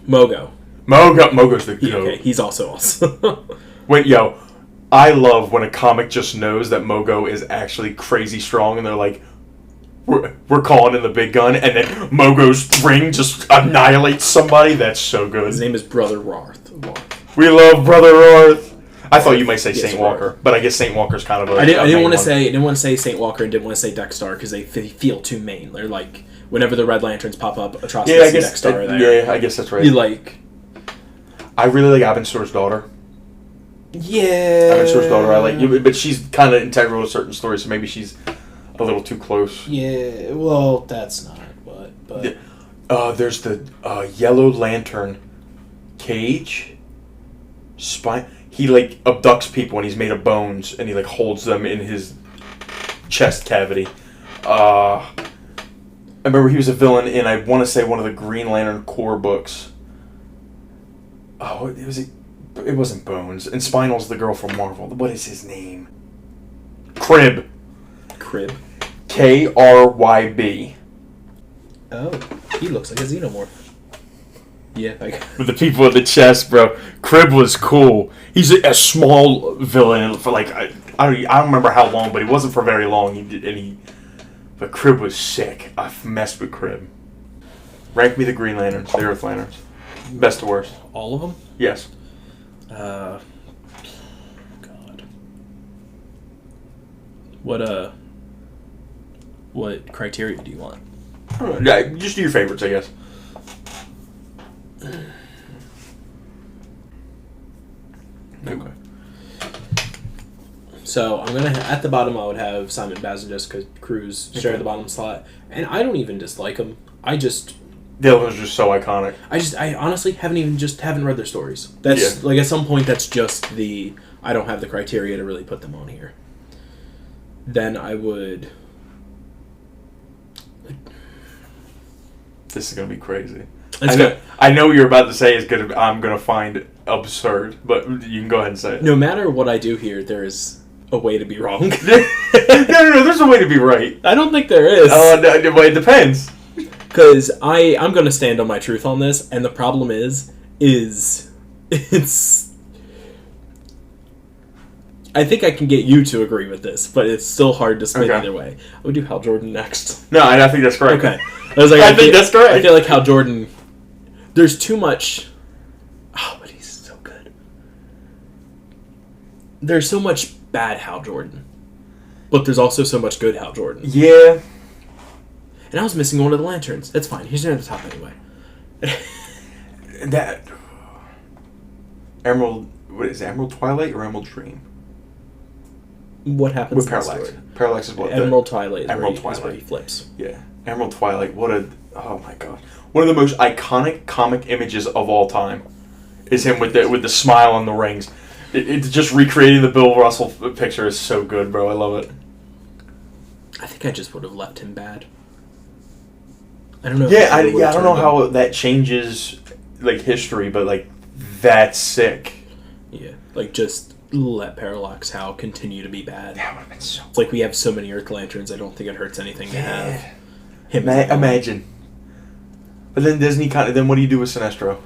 Mogo. Mogo's the goat. Okay, he's also awesome. Wait, yo, I love when a comic just knows that Mogo is actually crazy strong, and they're like, we're calling in the big gun, and then Mogo's ring just annihilates somebody. That's so good. His name is Brother Rarth. We love Brother Rarth. I thought you might say Yes, Saint Walker, but I guess Saint Walker's kind of a... I didn't want to say Saint Walker and didn't want to say Dexstar because they feel too main. They're like, whenever the Red Lanterns pop up, Atrocity and Dexstar are there. Yeah, I guess that's right. You like... I really like Abin Sur's daughter. Yeah. Abin Sur's daughter, I like... But she's kind of integral to certain stories, so maybe she's a little too close. Yeah, well, that's not, but... There's the Yellow Lantern Cage... Spine... He, like, abducts people and he's made of bones, and he, like, holds them in his chest cavity. I remember he was a villain in, I want to say, one of the Green Lantern Corps books. Oh, it wasn't Bones. And Spinal's the girl from Marvel. What is his name? Kryb. Kryb. Oh, he looks like a xenomorph. Yeah, with the people in the chest, bro. Kryb was cool. He's a small villain for like I don't remember how long, but he wasn't for very long. But Kryb was sick. I've messed with Kryb. Rank me the Green Lanterns, the Earth Lanterns, best to worst. All of them? Yes. God. What criteria do you want? Yeah, just do your favorites, I guess. Okay. So I'm gonna at the bottom I would have Simon Baz and Jessica Cruz share the bottom slot, and I don't even dislike them. The other ones are just so iconic. I honestly haven't read their stories. That's like at some point that's just I don't have the criteria to really put them on here. Then I would. This is gonna be crazy. It's I know what you're about to say I'm gonna find absurd, but you can go ahead and say it. No matter what I do here, there is a way to be wrong. No, there's a way to be right. I don't think there is. Well, it depends. Because I'm going to stand on my truth on this, and the problem is it's... I think I can get you to agree with this, but it's still hard to spin either way. I would do Hal Jordan next. No, I think that's correct. Okay. I was like, I think that's correct. I feel like Hal Jordan... There's too much... Oh, but he's so good. There's so much bad Hal Jordan. But there's also so much good Hal Jordan. Yeah. And I was missing one of the lanterns. That's fine. He's near the top anyway. That... Emerald... What is it? Emerald Twilight or Emerald Dream? What happens with in Parallax? the story? Parallax is what? Emerald Twilight. Emerald Twilight. Twilight. Where he flips. Yeah. Emerald Twilight. Oh my god. One of the most iconic comic images of all time is him with the smile and the rings. It's just recreating the Bill Russell picture is so good, bro. I love it. I think I just would have left him bad. I don't know. I don't know how that changes like history, but like that's sick. Yeah, like just let Parallax Hal continue to be bad. That would have been so. It's like we have so many Earth Lanterns. I don't think it hurts anything to have him. Imagine. But then Disney then what do you do with Sinestro?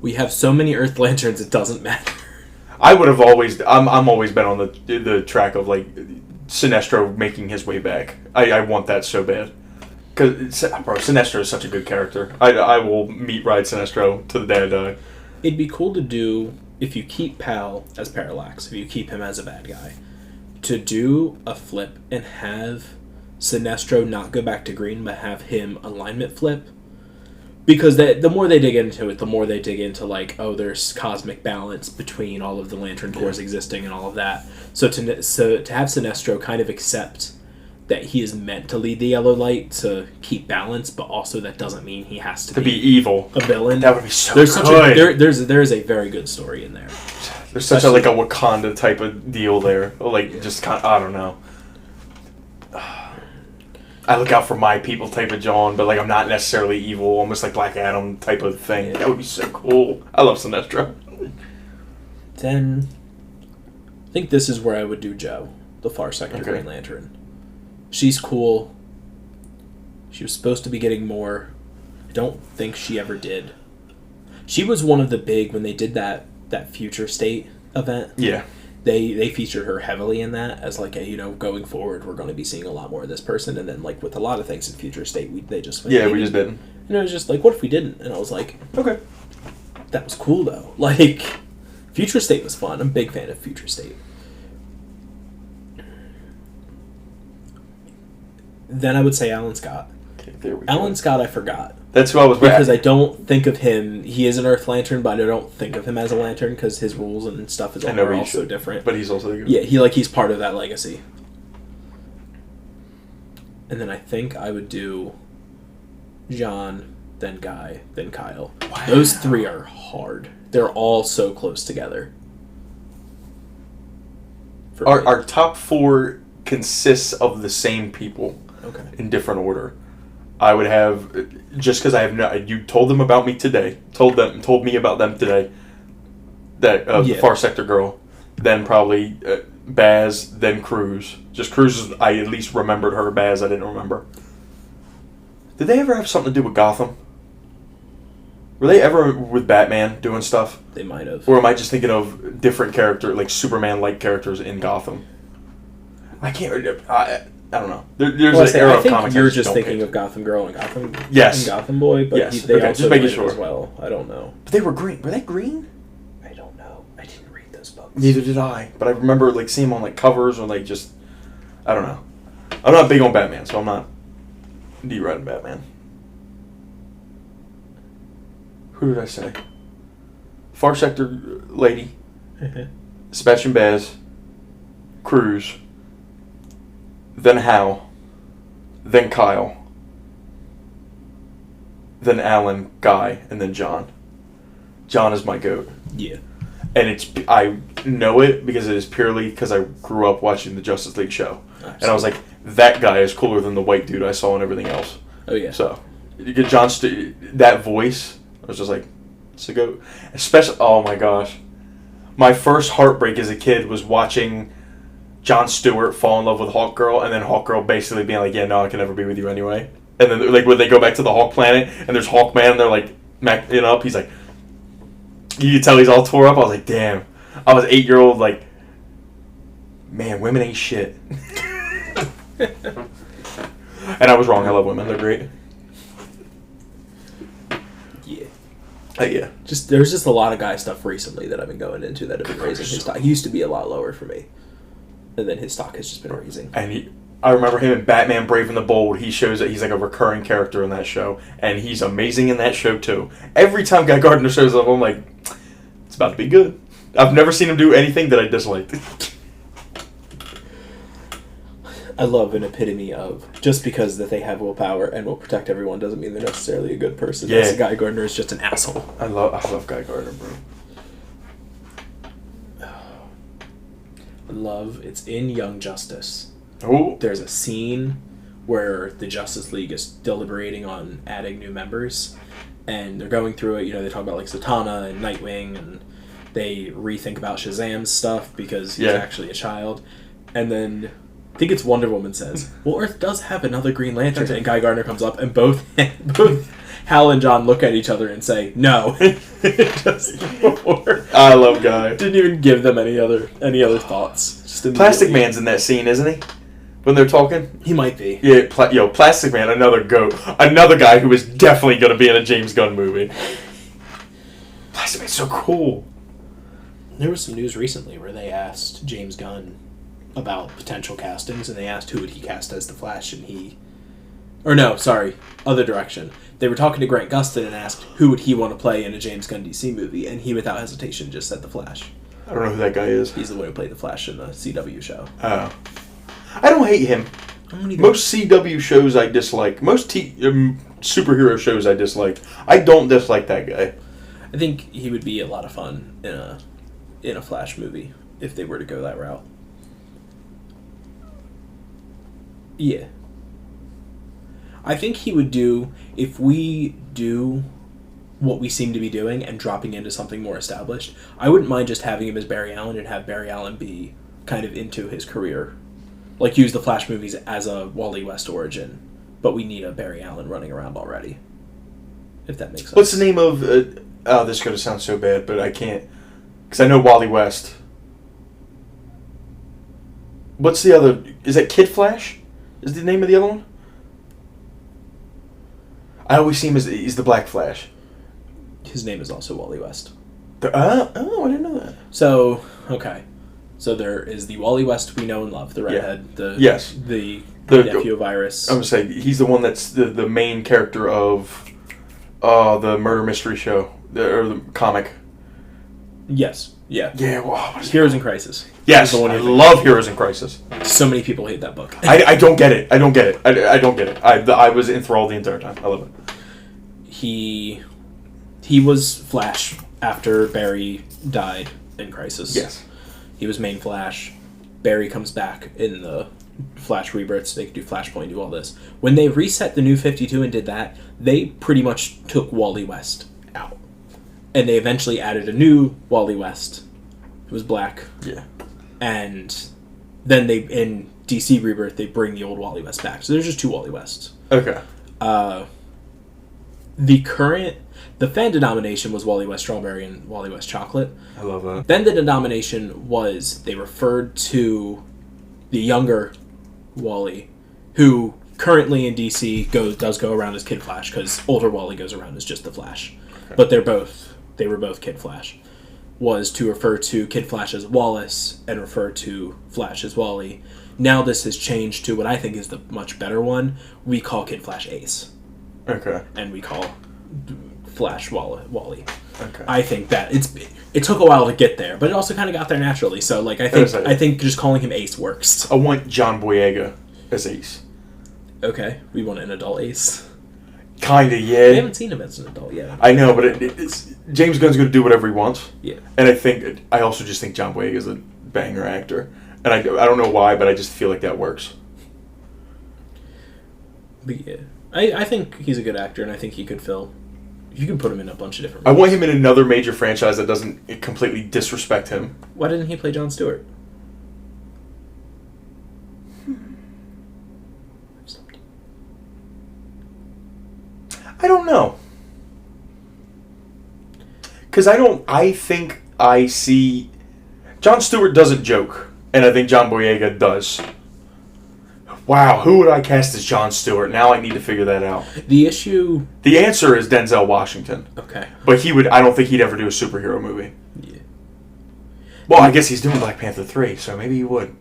We have so many Earth Lanterns. It doesn't matter. I would have always. I'm always been on the track of like Sinestro making his way back. I want that so bad. Because bro, Sinestro is such a good character. I will meet ride Sinestro to the day I die. It'd be cool to do if you keep Pal as Parallax, if you keep him as a bad guy, to do a flip and have Sinestro not go back to green, but have him alignment flip. Because the more they dig into it, the more they dig into like, oh, there's cosmic balance between all of the Lantern Corps existing and all of that. So to have Sinestro kind of accept that he is meant to lead the yellow light to keep balance, but also that doesn't mean he has to be evil, a villain. That would be so good. There is a very good story in there. There's such a Wakanda type of deal there. Like just kind of, I don't know. I look out for my people type of John, but like I'm not necessarily evil, almost like Black Adam type of thing. That would be so cool. I love Sinestro. Then I think this is where I would do Jo, the Far Sector Green Lantern. She's cool. She was supposed to be getting more. I don't think she ever did. She was one of the big, when they did that Future State event. Yeah. They featured her heavily in that as like a, going forward, we're going to be seeing a lot more of this person. And then like with a lot of things in Future State, they just went, we just didn't. And it was just like, what if we didn't? And I was like, okay. That was cool though. Like, Future State was fun. I'm a big fan of Future State. Then I would say Alan Scott. Okay, there we Alan go. Scott I forgot. That's who I was because I don't think of him. He is an Earth Lantern, but I don't think of him as a Lantern because his rules and stuff are also different. But he's also good. Yeah, he's part of that legacy. And then I think I would do John, then Guy, then Kyle. Wow. Those three are hard. They're all so close together. Our top four consists of the same people. Okay. In different order. I would have, just because I have you told them about me today, told me about them today, that the Far Sector girl, then probably Baz, then Cruz. Just Cruz, I at least remembered her. Baz, I didn't remember. Did they ever have something to do with Gotham? Were they ever with Batman doing stuff? They might have. Or am I just thinking of different character, like Superman-like characters in Gotham? I can't. I don't know. There's an era of comics. You're just thinking of Gotham Girl and Gotham. Yes. And Gotham Boy, but yes. They also just making did sure as well. I don't know. But they were green. Were they green? I don't know. I didn't read those books. Neither did I. But I remember like seeing them on like covers or like just. I don't know. I'm not big on Batman, so I'm not deriding Batman. Who did I say? Far Sector lady. Sebastian Baz. Cruz. Then Hal, then Kyle, then Alan, Guy, and then John. John is my GOAT. Yeah. And I know it because it is purely because I grew up watching the Justice League show. Absolutely. And I was like, that guy is cooler than the white dude I saw and everything else. Oh yeah. So you get that voice. I was just like, it's a go. Especially, oh my gosh, my first heartbreak as a kid was watching Jon Stewart fall in love with Hawkgirl, and then Hawkgirl basically being like, yeah, no, I can never be with you anyway. And then like when they go back to the Hawk planet and there's Hawkman, and they're like macking up. He's like, you can tell he's all tore up. I was like, damn. I was 8-year-old like, man, women ain't shit. And I was wrong. I love women. They're great. Yeah. Yeah. There's just a lot of guy stuff recently that I've been going into that have been raising his stock. He used to be a lot lower for me, and then his stock has just been raising. And I remember him in Batman Brave and the Bold. He shows that he's like a recurring character in that show, and he's amazing in that show too. Every time Guy Gardner shows up, I'm like, it's about to be good. I've never seen him do anything that I disliked. I love an epitome of just because that they have willpower and will protect everyone doesn't mean they're necessarily a good person. Yeah. This Guy Gardner is just an asshole. I love Guy Gardner, bro. It's in Young Justice. Oh. There's a scene where the Justice League is deliberating on adding new members, and they're going through it. You know, they talk about like Zatanna and Nightwing, and they rethink about Shazam's stuff because he's actually a child. And then I think it's Wonder Woman says, well, Earth does have another Green Lantern. And Guy Gardner comes up, and both Hal and John look at each other and say, no. Just before. I love Guy. Didn't even give them any other thoughts. Just Plastic Man's in that scene, isn't he? When they're talking? He might be. Yeah, Plastic Man, another goat. Another guy who is definitely going to be in a James Gunn movie. Plastic Man's so cool. There was some news recently where they asked James Gunn about potential castings, and they asked who would he cast as the Flash, and other direction. They were talking to Grant Gustin and asked who would he want to play in a James Gunn DC movie, and he without hesitation just said the Flash. I don't know who that guy is. He's the one who played the Flash in the CW show. Oh. I don't hate him. Most CW shows I dislike. Most superhero shows I dislike. I don't dislike that guy. I think he would be a lot of fun in a Flash movie if they were to go that route. Yeah. I think he would do, if we do what we seem to be doing and dropping into something more established, I wouldn't mind just having him as Barry Allen and have Barry Allen be kind of into his career. Like, use the Flash movies as a Wally West origin, but we need a Barry Allen running around already. If that makes sense. What's the name of... this is going to sound so bad, but I can't... Because I know Wally West. What's the other... Is that Kid Flash? Is the name of the other one? I always see him as... He's the Black Flash. His name is also Wally West. I didn't know that. So, okay. So there is the Wally West we know and love, the redhead, the nephew of Iris. I would say he's the one that's the main character of the murder mystery show, or the comic. Yes, yeah. Yeah, wow. Heroes in Crisis. Yes, I love Heroes in Crisis. So many people hate that book. I don't get it. I don't get it. I was enthralled the entire time. I love it. He was Flash after Barry died in Crisis. Yes. He was main Flash. Barry comes back in the Flash rebirths. They could do Flashpoint, do all this. When they reset the New 52 and did that, they pretty much took Wally West out. And they eventually added a new Wally West. It was black. Yeah. And then in DC Rebirth, they bring the old Wally West back. So there's just two Wally Wests. Okay. The fan denomination was Wally West Strawberry and Wally West Chocolate. I love that. Then the denomination was, they referred to the younger Wally, who currently in DC does go around as Kid Flash, because older Wally goes around as just the Flash. Okay. But they were both Kid Flash. Was to refer to Kid Flash as Wallace and refer to Flash as Wally. Now this has changed to what I think is the much better one. We call Kid Flash Ace. Okay. And we call Flash Wally. Okay. I think that it took a while to get there, but it also kind of got there naturally. So like I think just calling him Ace works. I want John Boyega as Ace. Okay, we want an adult Ace. Kinda, yeah. We haven't seen him as an adult yet. I know, but it's James Gunn's going to do whatever he wants. Yeah. And I also just think John Boyega is a banger actor, and I don't know why, but I just feel like that works. But yeah. I think he's a good actor, and I think he could fill. You can put him in a bunch of different I movies. want him in another major franchise that doesn't completely disrespect him. Why didn't he play Jon Stewart? I don't know. Because I think I see... Jon Stewart doesn't joke, and I think John Boyega does. Wow, who would I cast as Jon Stewart? Now I need to figure that out. The issue... The answer is Denzel Washington. Okay. But I don't think he'd ever do a superhero movie. Yeah. Well, I guess he's doing Black Panther 3, so maybe he would.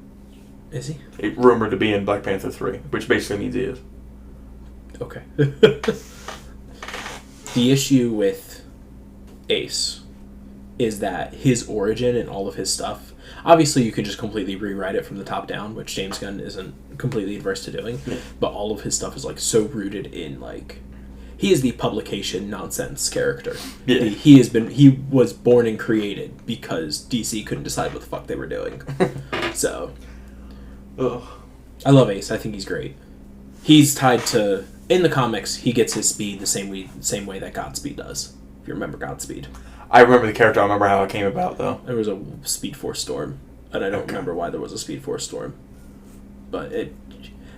Is he? Rumored to be in Black Panther 3, which basically means he is. Okay. The issue with Ace is that his origin and all of his stuff, obviously you could just completely rewrite it from the top down, which James Gunn isn't completely adverse to doing, but all of his stuff is like so rooted in like he is the publication nonsense character. Yeah. He was born and created because DC couldn't decide what the fuck they were doing. So Ugh. I love Ace. I think he's great. He's tied to... In the comics, he gets his speed the same way that Godspeed does. If you remember Godspeed. I remember the character. I remember how it came about, though. There was a Speed Force storm, and I don't remember why there was a Speed Force storm. But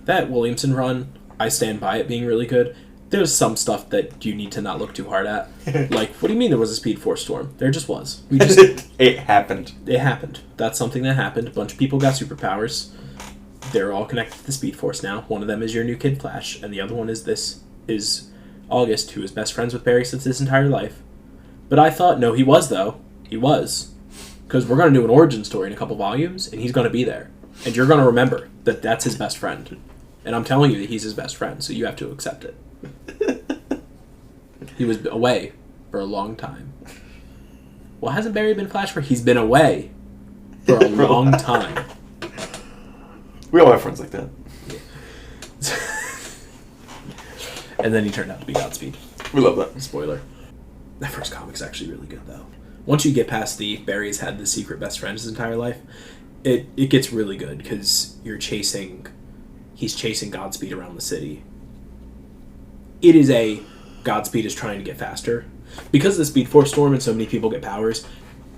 that Williamson run, I stand by it being really good. There's some stuff that you need to not look too hard at. Like, what do you mean there was a Speed Force storm? There just was. It happened. It happened. That's something that happened. A bunch of people got superpowers. They're all connected to the Speed Force now. One of them is your new Kid Flash, and the other one is August, who is best friends with Barry since his entire life. But I thought, no, he was, though. He was. Because we're going to do an origin story in a couple volumes, and he's going to be there. And you're going to remember that that's his best friend. And I'm telling you that he's his best friend, so you have to accept it. He was away for a long time. Well, hasn't Barry been Flash for? He's been away for a long time. We all have friends like that. And then he turned out to be Godspeed. We love that. Spoiler. That first comic's actually really good, though. Once you get past the Barry's had the secret best friend his entire life, it gets really good because he's chasing Godspeed around the city. It is Godspeed is trying to get faster. Because of the Speed Force storm and so many people get powers,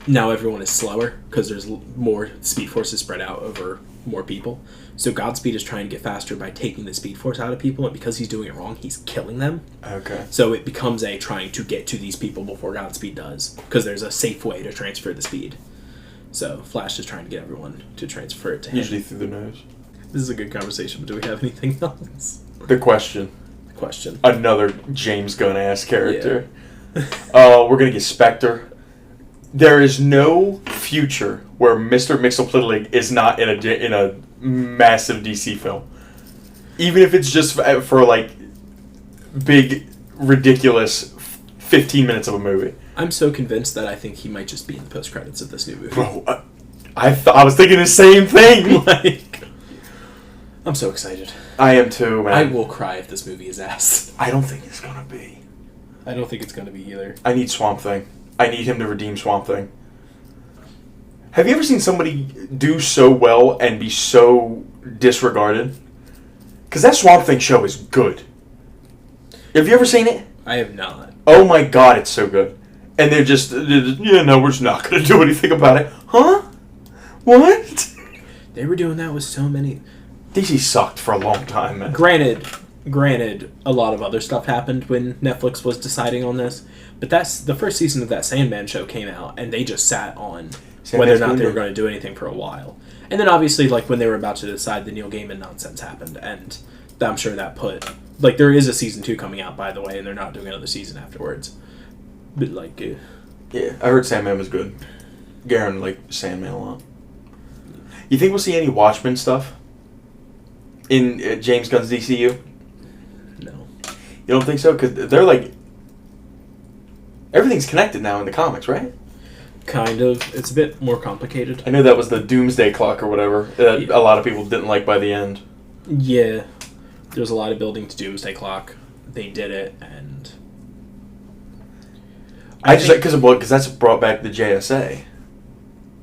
now everyone is slower because there's more Speed Forces spread out over more people. So Godspeed is trying to get faster by taking the Speed Force out of people, and because he's doing it wrong, he's killing them. Okay. So it becomes trying to get to these people before Godspeed does, because there's a safe way to transfer the speed. So Flash is trying to get everyone to transfer it to him. Usually through the nose. This is a good conversation, but do we have anything else? The question. Question. Another James Gunn-ass character. Yeah. We're going to get Spectre. There is no future where Mr. Mxyzptlk is not in a massive DC film. Even if it's just for like big, ridiculous 15 minutes of a movie. I'm so convinced that I think he might just be in the post-credits of this new movie. Bro, I was thinking the same thing. I'm so excited. I am too, man. I will cry if this movie is ass. I don't think it's going to be. I don't think it's going to be either. I need Swamp Thing. I need him to redeem Swamp Thing. Have you ever seen somebody do so well and be so disregarded? Because that Swamp Thing show is good. Have you ever seen it? I have not. Oh my god, it's so good. And they're just no, we're just not going to do anything about it. Huh? What? They were doing that with so many... DC sucked for a long time, man. Granted, a lot of other stuff happened when Netflix was deciding on this, but that's the first season of that Sandman show came out, and they just sat on whether or not they were going to do anything for a while. And then obviously, like, when they were about to decide, the Neil Gaiman nonsense happened, and I'm sure that put... Like, there is a season 2 coming out, by the way, and they're not doing another season afterwards. But, like... Yeah, I heard Sandman was good. Garen liked Sandman a lot. You think we'll see any Watchmen stuff in James Gunn's DCU? No. You don't think so? Because they're like... Everything's connected now in the comics, right? Kind of. It's a bit more complicated. I know that was the Doomsday Clock or whatever that a lot of people didn't like by the end. Yeah. There's a lot of building to Doomsday Clock. They did it, and... I just... Because that's brought back the JSA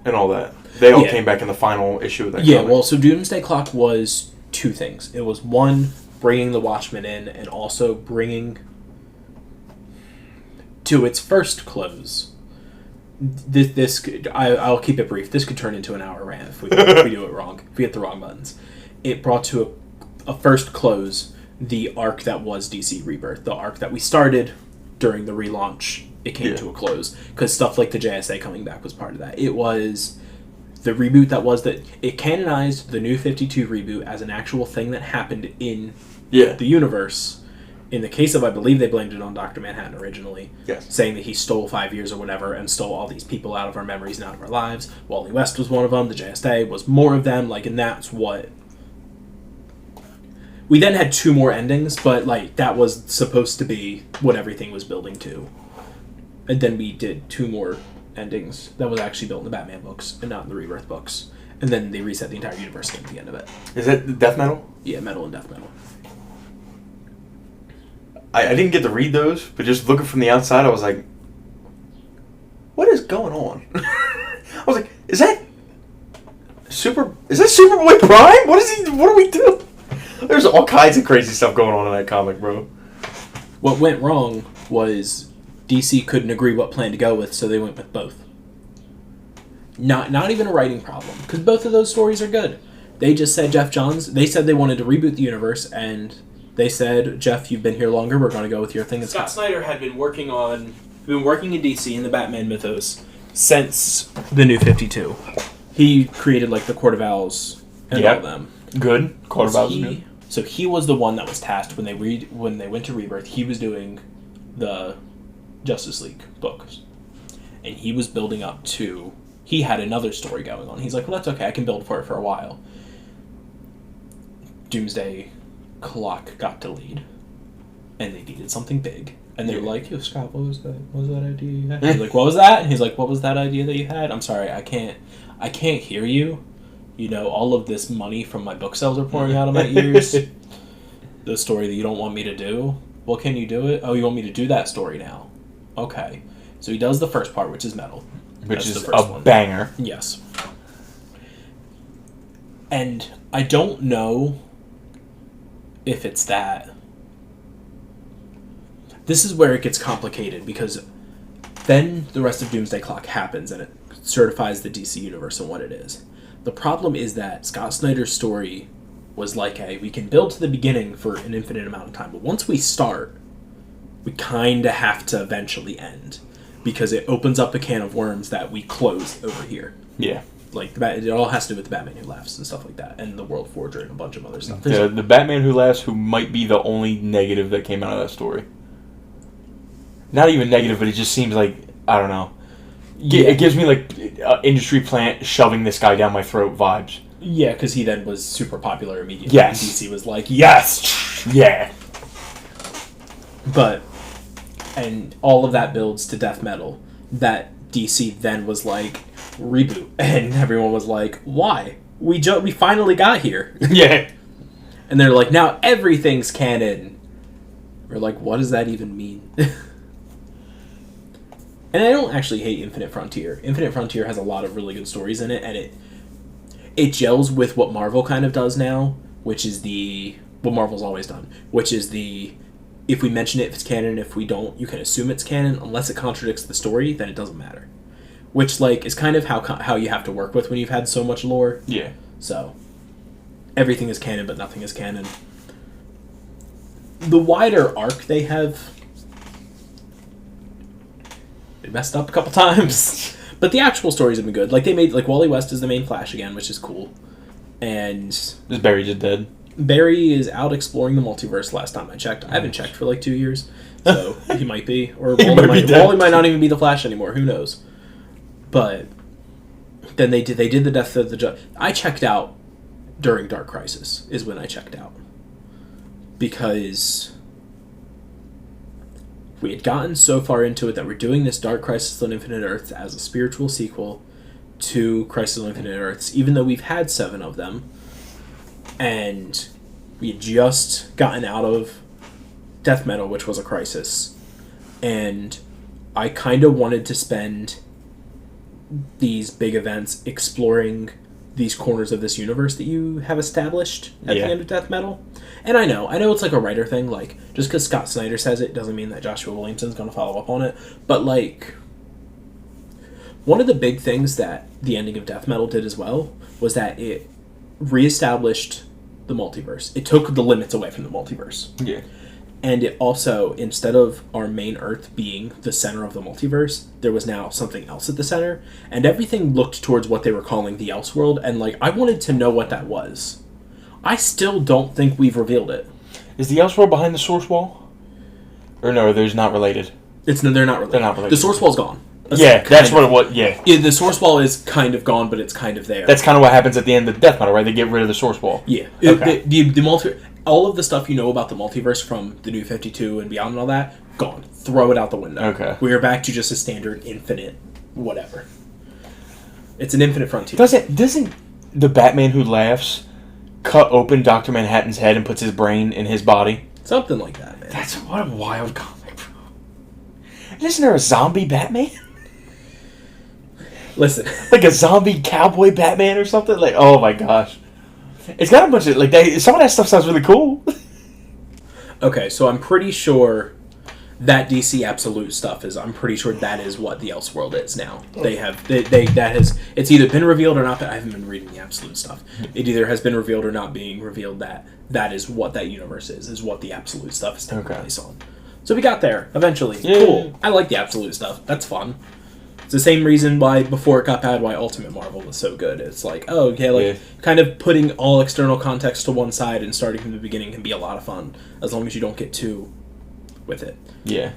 and all that. They all came back in the final issue of that comic. Well, so Doomsday Clock was two things. It was, one, bringing the Watchmen in, and also bringing to its first close. I'll keep it brief. This could turn into an hour rant if we do it wrong. If we hit the wrong buttons. It brought to a first close the arc that was DC Rebirth, the arc that we started during the relaunch. It came to a close because stuff like the JSA coming back was part of that. It was the reboot that it canonized the New 52 reboot as an actual thing that happened in the universe. In the case of, I believe they blamed it on Dr. Manhattan originally, saying that he stole 5 years or whatever and stole all these people out of our memories and out of our lives. Wally West was one of them. The JSA was more of them. And that's what... We then had 2 more endings, but, that was supposed to be what everything was building to. And then we did 2 more endings that was actually built in the Batman books and not in the Rebirth books. And then they reset the entire universe again at the end of it. Is that Death Metal? Yeah, Metal and Death Metal. I didn't get to read those, but just looking from the outside, I was like, what is going on? I was like, is that Superboy Prime? What do we do? There's all kinds of crazy stuff going on in that comic, bro. What went wrong was DC couldn't agree what plan to go with, so they went with both. Not even a writing problem, because both of those stories are good. They just said they said they wanted to reboot the universe, and they said, Jeff, you've been here longer, we're going to go with your thing. Scott Snyder had been working in DC in the Batman mythos since the New 52. He created, the Court of Owls and all of them. Good. Court of Owls. So he was the one that was tasked when they went to Rebirth. He was doing the Justice League books. And he was building up to... He had another story going on. He's like, well, that's okay. I can build for it for a while. Doomsday Clock got delayed. And they needed something big. And they were like, yo, Scott, what was that? What was that idea you had? He's like, what was that? And he's like, what was that idea that you had? I'm sorry, I can't hear you. All of this money from my book sales are pouring out of my ears. The story that you don't want me to do. Well, can you do it? Oh, you want me to do that story now? Okay. So he does the first part, which is Metal. Which is a banger. Yes. And I don't know if it's that. This is where it gets complicated, because then the rest of Doomsday Clock happens and it certifies the DC Universe and what it is. The problem is that Scott Snyder's story was we can build to the beginning for an infinite amount of time, but once we start, we kind of have to eventually end, because it opens up a can of worms that we close over here. Yeah. It all has to do with the Batman Who Laughs and stuff like that, and the World Forger and a bunch of other stuff. The Batman Who Laughs, who might be the only negative that came out of that story. Not even negative, but it just seems like, I don't know. Yeah. It gives me industry plant shoving this guy down my throat vibes. Yeah, because he then was super popular immediately. Yes. And DC was like, yes! Yeah. But, and all of that builds to Death Metal, that DC then was like, reboot. And everyone was like, why? We finally got here. Yeah. And they're like, now everything's canon. We're like, what does that even mean? And I don't actually hate Infinite Frontier. Infinite Frontier has a lot of really good stories in it, and it gels with what Marvel kind of does now, which is what Marvel's always done, which is if we mention it, if it's canon, if we don't, you can assume it's canon. Unless it contradicts the story, then it doesn't matter. Which, is kind of how you have to work with when you've had so much lore. Yeah. So, everything is canon, but nothing is canon. The wider arc they have... It messed up a couple times. But the actual stories have been good. They made, Wally West is the main Flash again, which is cool. And... Is Barry just dead? Barry is out exploring the multiverse last time I checked. I haven't checked for 2 years. So, he might be. Or Wally might not even be the Flash anymore. Who knows? But... Then they did the death of the... I checked out during Dark Crisis, is when I checked out. Because... we had gotten so far into it that we're doing this Dark Crisis on Infinite Earths as a spiritual sequel to Crisis on Infinite Earths, even though we've had 7 of them. And we had just gotten out of Death Metal, which was a crisis. And I kind of wanted to spend these big events exploring these corners of this universe that you have established at Yeah. the end of Death Metal. And I know it's like a writer thing. Like, just because Scott Snyder says it doesn't mean that Joshua Williamson's going to follow up on it. But, like, one of the big things that the ending of Death Metal did as well was that it reestablished the multiverse. It took the limits away from the multiverse. Yeah. And it also, instead of our main Earth being the center of the multiverse, there was now something else at the center. And everything looked towards what they were calling the Elseworld. And, like, I wanted to know what that was. I still don't think we've revealed it. Is the Elseworld behind the Source Wall? Or no, they're not related. They're not related. They're not related. The Source Wall's gone. That's what it was. Yeah. The Source Wall is kind of gone, but it's kind of there. That's kind of what happens at the end of Death Metal, right? They get rid of the Source Wall. Yeah. Okay. All of the stuff you know about the multiverse from the New 52 and beyond and all that, gone. Throw it out the window. Okay. We are back to just a standard infinite whatever. It's an infinite frontier. Doesn't the Batman who laughs cut open Dr. Manhattan's head and puts his brain in his body? Something like that, man. That's what a wild comic, bro. And isn't there a zombie Batman? Listen. Like a zombie cowboy Batman or something? Like, oh my gosh. It's got a bunch of, like, some of that stuff sounds really cool. Okay, so I'm pretty sure that DC Absolute stuff I'm pretty sure that is what the Elseworld is now. It's either been revealed or not, but I haven't been reading the Absolute stuff. It either has been revealed or not being revealed that is what that universe is what the Absolute stuff is taking place on. So we got there, eventually. Yeah. Cool. I like the Absolute stuff. That's fun. It's the same reason why, before it got bad, why Ultimate Marvel was so good. It's like, kind of putting all external context to one side and starting from the beginning can be a lot of fun, as long as you don't get too with it. Yeah.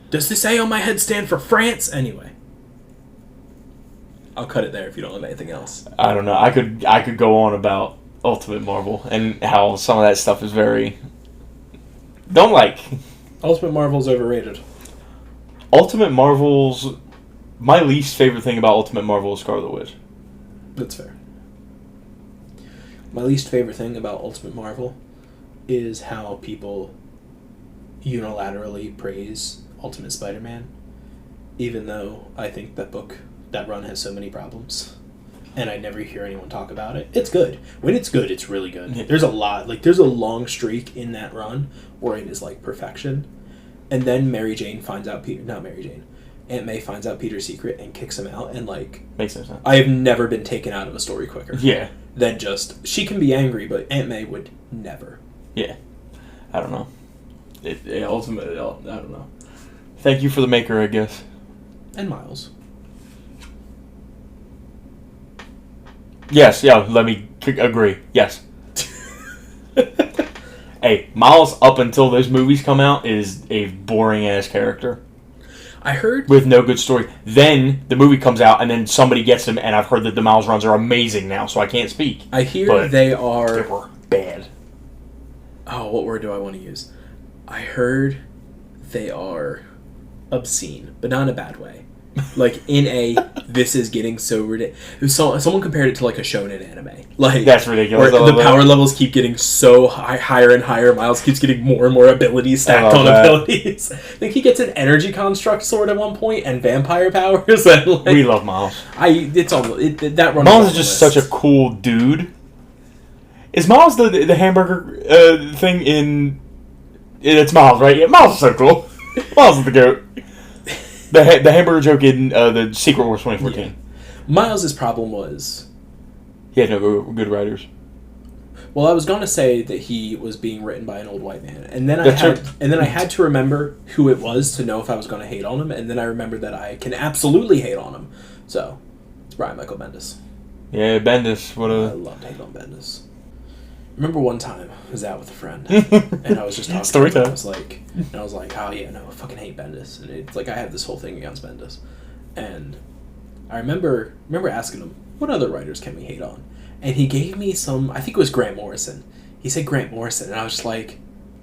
Does this A on my head stand for France? Anyway. I'll cut it there if you don't have anything else. I don't know. I could go on about Ultimate Marvel and how some of that stuff is very... Don't like. Ultimate Marvel's overrated. Ultimate Marvel's... My least favorite thing about Ultimate Marvel is Scarlet Witch. That's fair. My least favorite thing about Ultimate Marvel is how people unilaterally praise Ultimate Spider-Man, even though I think that run has so many problems, and I never hear anyone talk about it. It's good. When it's good, it's really good. Yeah. There's a long streak in that run where it is like perfection, and then Aunt May finds out Peter's secret and kicks him out, and like... Makes no sense. I have never been taken out of a story quicker. Yeah. Than just... She can be angry, but Aunt May would never. Yeah. I don't know. Ultimately, I don't know. Thank you for the maker, I guess. And Miles. Yes, yeah, let me agree. Yes. Hey, Miles, up until those movies come out, is a boring-ass character. I heard... With no good story. Then the movie comes out, and then somebody gets him, and I've heard that the Miles runs are amazing now, so I can't speak. I hear they are... They were bad. Oh, what word do I want to use? I heard they are obscene, but not in a bad way. Like, in a, this is getting so ridiculous. Someone compared it to, like, a shonen anime. Like, that's ridiculous. Where the power levels keep getting so higher and higher. Miles keeps getting more and more abilities stacked on abilities. I think he gets an energy construct sword at one point and vampire powers. And, like, we love Miles. That run. Miles is just such a cool dude. Is Miles the hamburger thing in... It's Miles, right? Yeah, Miles is so cool. Miles is the goat. The hamburger joke in the Secret Wars 2014. Yeah. Miles' problem was... He had no good writers. Well, I was going to say that he was being written by an old white man. And then I had to remember who it was to know if I was going to hate on him. And then I remembered that I can absolutely hate on him. So, it's Brian Michael Bendis. Yeah, Bendis. I loved hating on Bendis. Remember one time I was out with a friend and I was just talking Story to him. time. I was like, oh yeah, no, I fucking hate Bendis. And it's like I have this whole thing against Bendis. And I remember asking him, what other writers can we hate on? And he gave me I think it was Grant Morrison. He said Grant Morrison, and I was just like,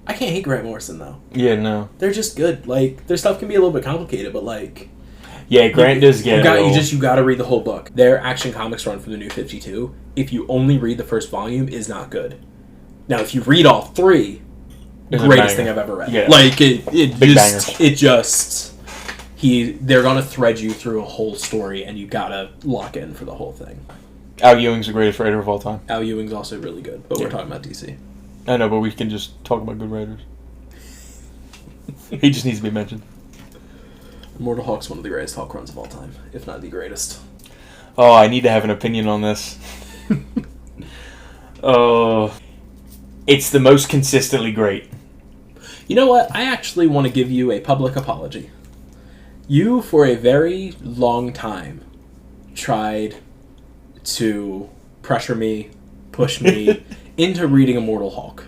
I can't hate Grant Morrison though. Yeah, no. They're just good. Like, their stuff can be a little bit complicated, but like... Yeah, Grant does get you gotta read the whole book. Their Action Comics run from the New 52, if you only read the first volume, is not good. Now, if you read all three, greatest thing I've ever read. Yeah. Like, they're gonna thread you through a whole story, and you gotta lock in for the whole thing. Al Ewing's the greatest writer of all time. Al Ewing's also really good, but we're talking about DC. I know, but we can just talk about good writers. He just needs to be mentioned. Immortal Hulk's one of the greatest Hulk runs of all time, if not the greatest. Oh, I need to have an opinion on this. It's the most consistently great. You know what? I actually want to give you a public apology. You, for a very long time, tried to pressure me, push me into reading Immortal Hulk.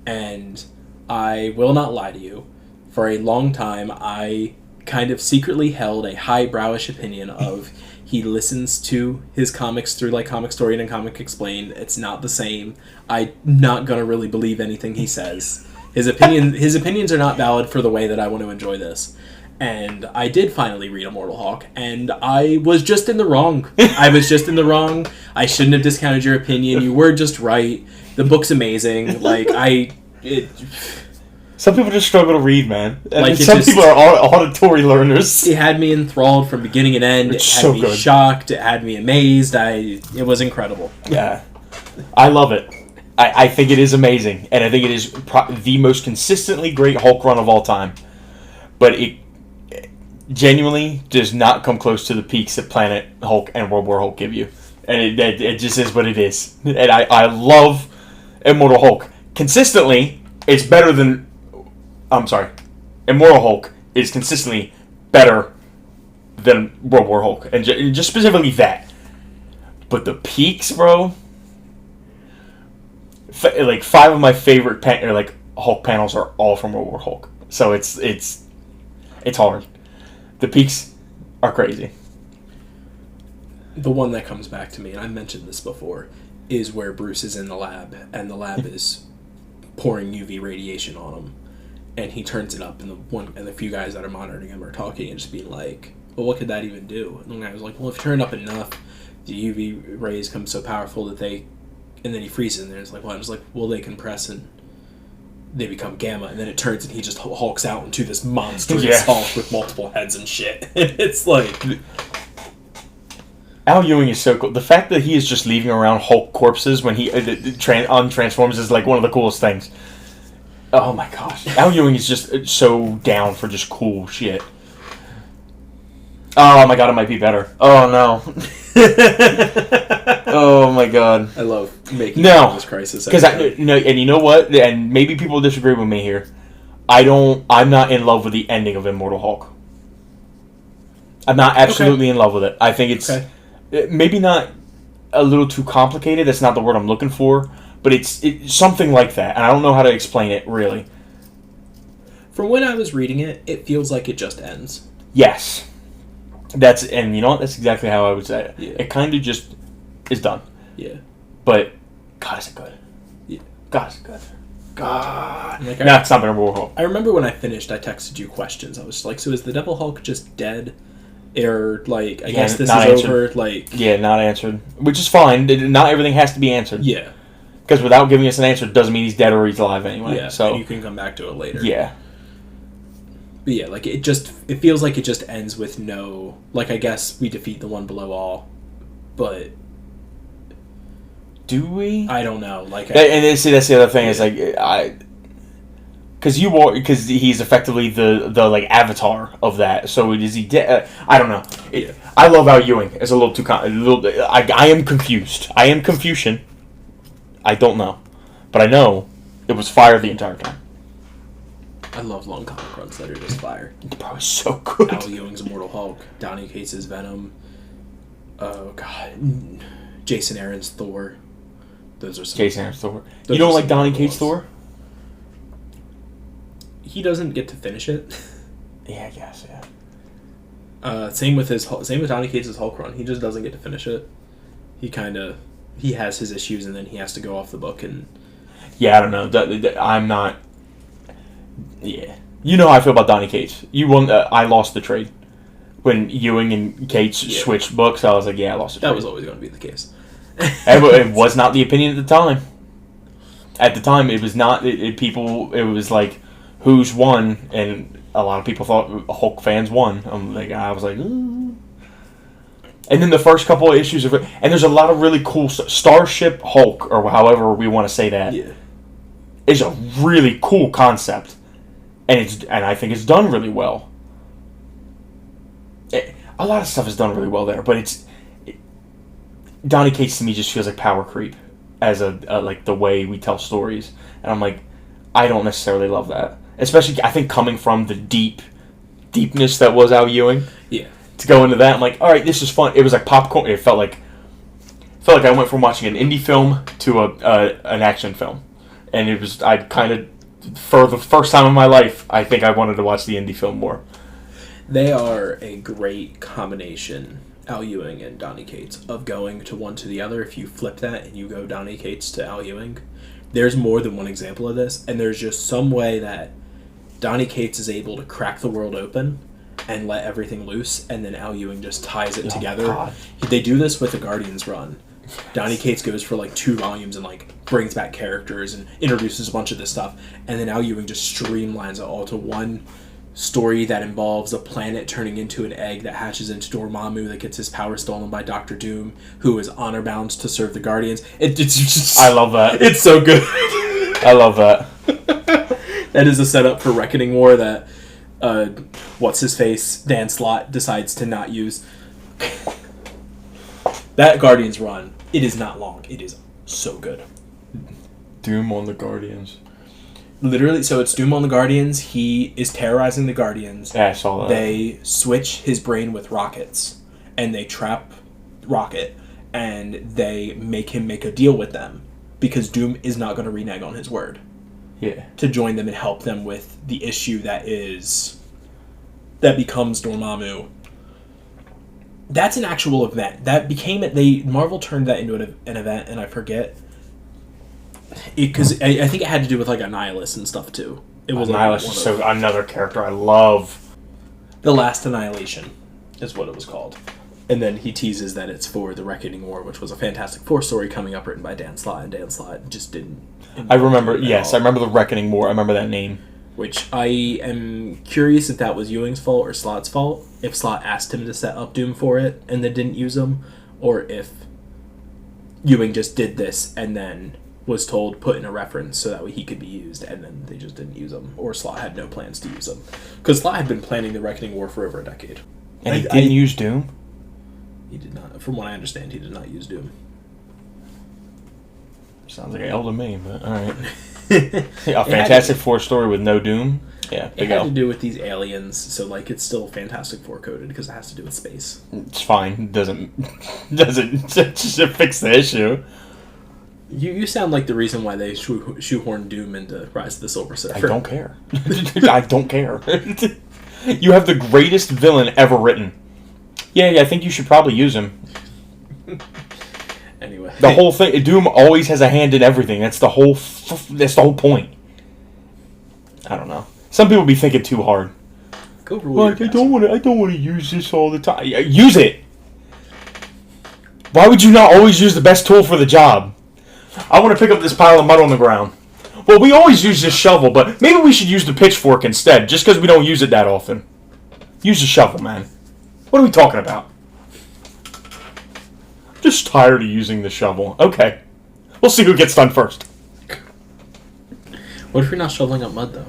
And I will not lie to you. For a long time, I kind of secretly held a highbrowish opinion of he listens to his comics through like Comic Story and Comic Explained. It's not the same. I'm not going to really believe anything he says. His opinions are not valid for the way that I want to enjoy this. And I did finally read Immortal Hulk, and I was just in the wrong. I was just in the wrong. I shouldn't have discounted your opinion. You were just right. The book's amazing. Some people just struggle to read, man. Like, some people are auditory learners. It had me enthralled from beginning and end. It had me shocked. It had me amazed. It was incredible. Yeah. I love it. I think it is amazing, and I think it is the most consistently great Hulk run of all time. But it genuinely does not come close to the peaks that Planet Hulk and World War Hulk give you. And it just is what it is. And I love Immortal Hulk. Consistently, it's better than... I'm sorry. Immortal Hulk is consistently better than World War Hulk. And just specifically that. But the peaks, bro... Like, 5 of my favorite Hulk panels are all from World War Hulk. So it's hard. The peaks are crazy. The one that comes back to me, and I mentioned this before, is where Bruce is in the lab, and the lab is pouring UV radiation on him, and he turns it up, and the few guys that are monitoring him are talking and just being like, "Well, what could that even do?" And the guy was like, "Well, if you turn it up enough, the UV rays come so powerful that they," and then he freezes in there. It's like, "Well," I was like, "Well, they compress and they become gamma," and then it turns and he just hulks out into this monstrous Hulk with multiple heads and shit. It's like... Al Ewing is so cool. The fact that he is just leaving around Hulk corpses when he untransforms is like one of the coolest things. Oh my gosh. Al Ewing is just so down for just cool shit. Oh my god, it might be better. Oh no. Oh my god. I love making this crisis. Because and you know what? And maybe people disagree with me here. I'm not in love with the ending of Immortal Hulk. I'm not absolutely in love with it. I think it's maybe not a little too complicated. That's not the word I'm looking for. But it's something like that. And I don't know how to explain it, really. From when I was reading it, it feels like it just ends. Yes. And you know what? That's exactly how I would say it. Yeah. It kind of just is done. Yeah. But, God, is it good. Yeah. God, is it good. God. Like, it's not Immortal Hulk. I remember when I finished, I texted you questions. I was like, so is the Devil Hulk just dead? Or, like, I guess this is answered. over? Like... Yeah, not answered. Which is fine. Not everything has to be answered. Yeah. Because without giving us an answer doesn't mean he's dead or he's alive anyway. Yeah, so and you can come back to it later. Yeah. But yeah, like, it feels like it just ends with no... Like, I guess we defeat the one below all, but... Do we? I don't know. Like, and see, that's the other thing. Is like because he's effectively the like avatar of that. So is he dead? I don't know. I love Al Ewing. It's a little too I am confused. I am Confucian. I don't know, but I know it was fire the entire time. I love long comic runs that are just fire. It's probably so good. Al Ewing's Immortal Hulk, Donny Cates' Venom. Oh god, Jason Aaron's Thor. Those are some... Jason Aaron's Thor. You don't like Donny Cates' Thor? He doesn't get to finish it. Yeah, I guess. Yeah. Same with Donny Cates' Hulk run. He just doesn't get to finish it. He has his issues, and then he has to go off the book and... Yeah, I don't know. I'm not... Yeah. You know how I feel about Donny Cates. I lost the trade. When Ewing and Cates switched books, I was like, yeah, I lost the trade. That was always going to be the case. It was not the opinion at the time. At the time, it was not... It was like, who's won, and a lot of people thought Hulk fans won. I was like, ooh. And then the first couple of issues of it, and there's a lot of really cool Starship Hulk, or however we want to say that, is a really cool concept, and I think it's done really well. A lot of stuff is done really well there, but Donny Cates to me just feels like power creep as a like the way we tell stories, and I'm like, I don't necessarily love that, especially I think coming from the deepness that was Al Ewing. Yeah. To go into that, I'm like, all right, this is fun. It was like popcorn. It felt like I went from watching an indie film to an action film, and I kind of, for the first time in my life, I think I wanted to watch the indie film more. They are a great combination, Al Ewing and Donny Cates, of going to one to the other. If you flip that and you go Donny Cates to Al Ewing, there's more than one example of this, and there's just some way that Donny Cates is able to crack the world open and let everything loose, and then Al Ewing just ties it together. God. They do this with the Guardians run. Donny Cates goes for like 2 volumes and like brings back characters and introduces a bunch of this stuff, and then Al Ewing just streamlines it all to one story that involves a planet turning into an egg that hatches into Dormammu that gets his power stolen by Doctor Doom, who is honor bound to serve the Guardians. It's just, I love that. It's so good. I love that. That is a setup for Reckoning War that what's-his-face, Dan Slott, decides to not use. That Guardians run, it is not long. It is so good. Doom on the Guardians. Literally, so it's Doom on the Guardians. He is terrorizing the Guardians. Yeah, I saw that. They switch his brain with rockets, and they trap Rocket, and they make him make a deal with them, because Doom is not going to renege on his word. Yeah. To join them and help them with the issue that becomes Dormammu. That's an actual event. That became it. Marvel turned that into an event, and I forget. Because I think it had to do with like Annihilus and stuff too. It was Annihilus is another character I love. The Last Annihilation is what it was called. And then he teases that it's for the Reckoning War, which was a Fantastic Four story coming up written by Dan Slott, and Dan Slott just didn't. I remember the Reckoning War. I remember that name. Which I am curious if that was Ewing's fault or Slott's fault. If Slott asked him to set up Doom for it and then didn't use him, or if Ewing just did this and then was told put in a reference so that way he could be used, and then they just didn't use him, or Slott had no plans to use him. Because Slott had been planning the Reckoning War for over a decade. And he didn't use Doom? He did not. From what I understand, he did not use Doom. Sounds like an L to me, but alright. A Fantastic Four story with no Doom? Yeah, it had to do with these aliens, so like it's still Fantastic Four coded because it has to do with space. It's fine. It doesn't fix the issue. You sound like the reason why they shoehorned Doom into Rise of the Silver Surfer. I don't care. I don't care. You have the greatest villain ever written. Yeah, I think you should probably use him. Anyway, the whole thing. Doom always has a hand in everything. That's the whole point. I don't know. Some people be thinking too hard. Go rule your I don't want to use this all the time. Use it. Why would you not always use the best tool for the job? I want to pick up this pile of mud on the ground. Well, we always use this shovel, but maybe we should use the pitchfork instead, just because we don't use it that often. Use the shovel, man. What are we talking about? I'm just tired of using the shovel. Okay. We'll see who gets done first. What if you're not shoveling up mud, though?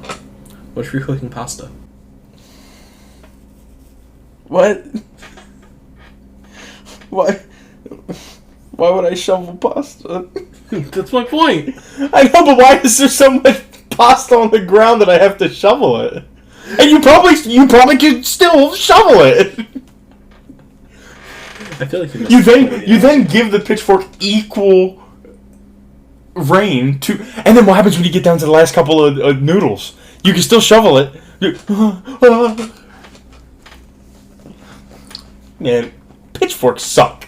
What if you're cooking pasta? What? Why? Why would I shovel pasta? That's my point. I know, but why is there so much pasta on the ground that I have to shovel it? And you probably could still shovel it. I feel like you then give the pitchfork equal reign to, and then what happens when you get down to the last couple of noodles? You can still shovel it. Man, pitchforks suck.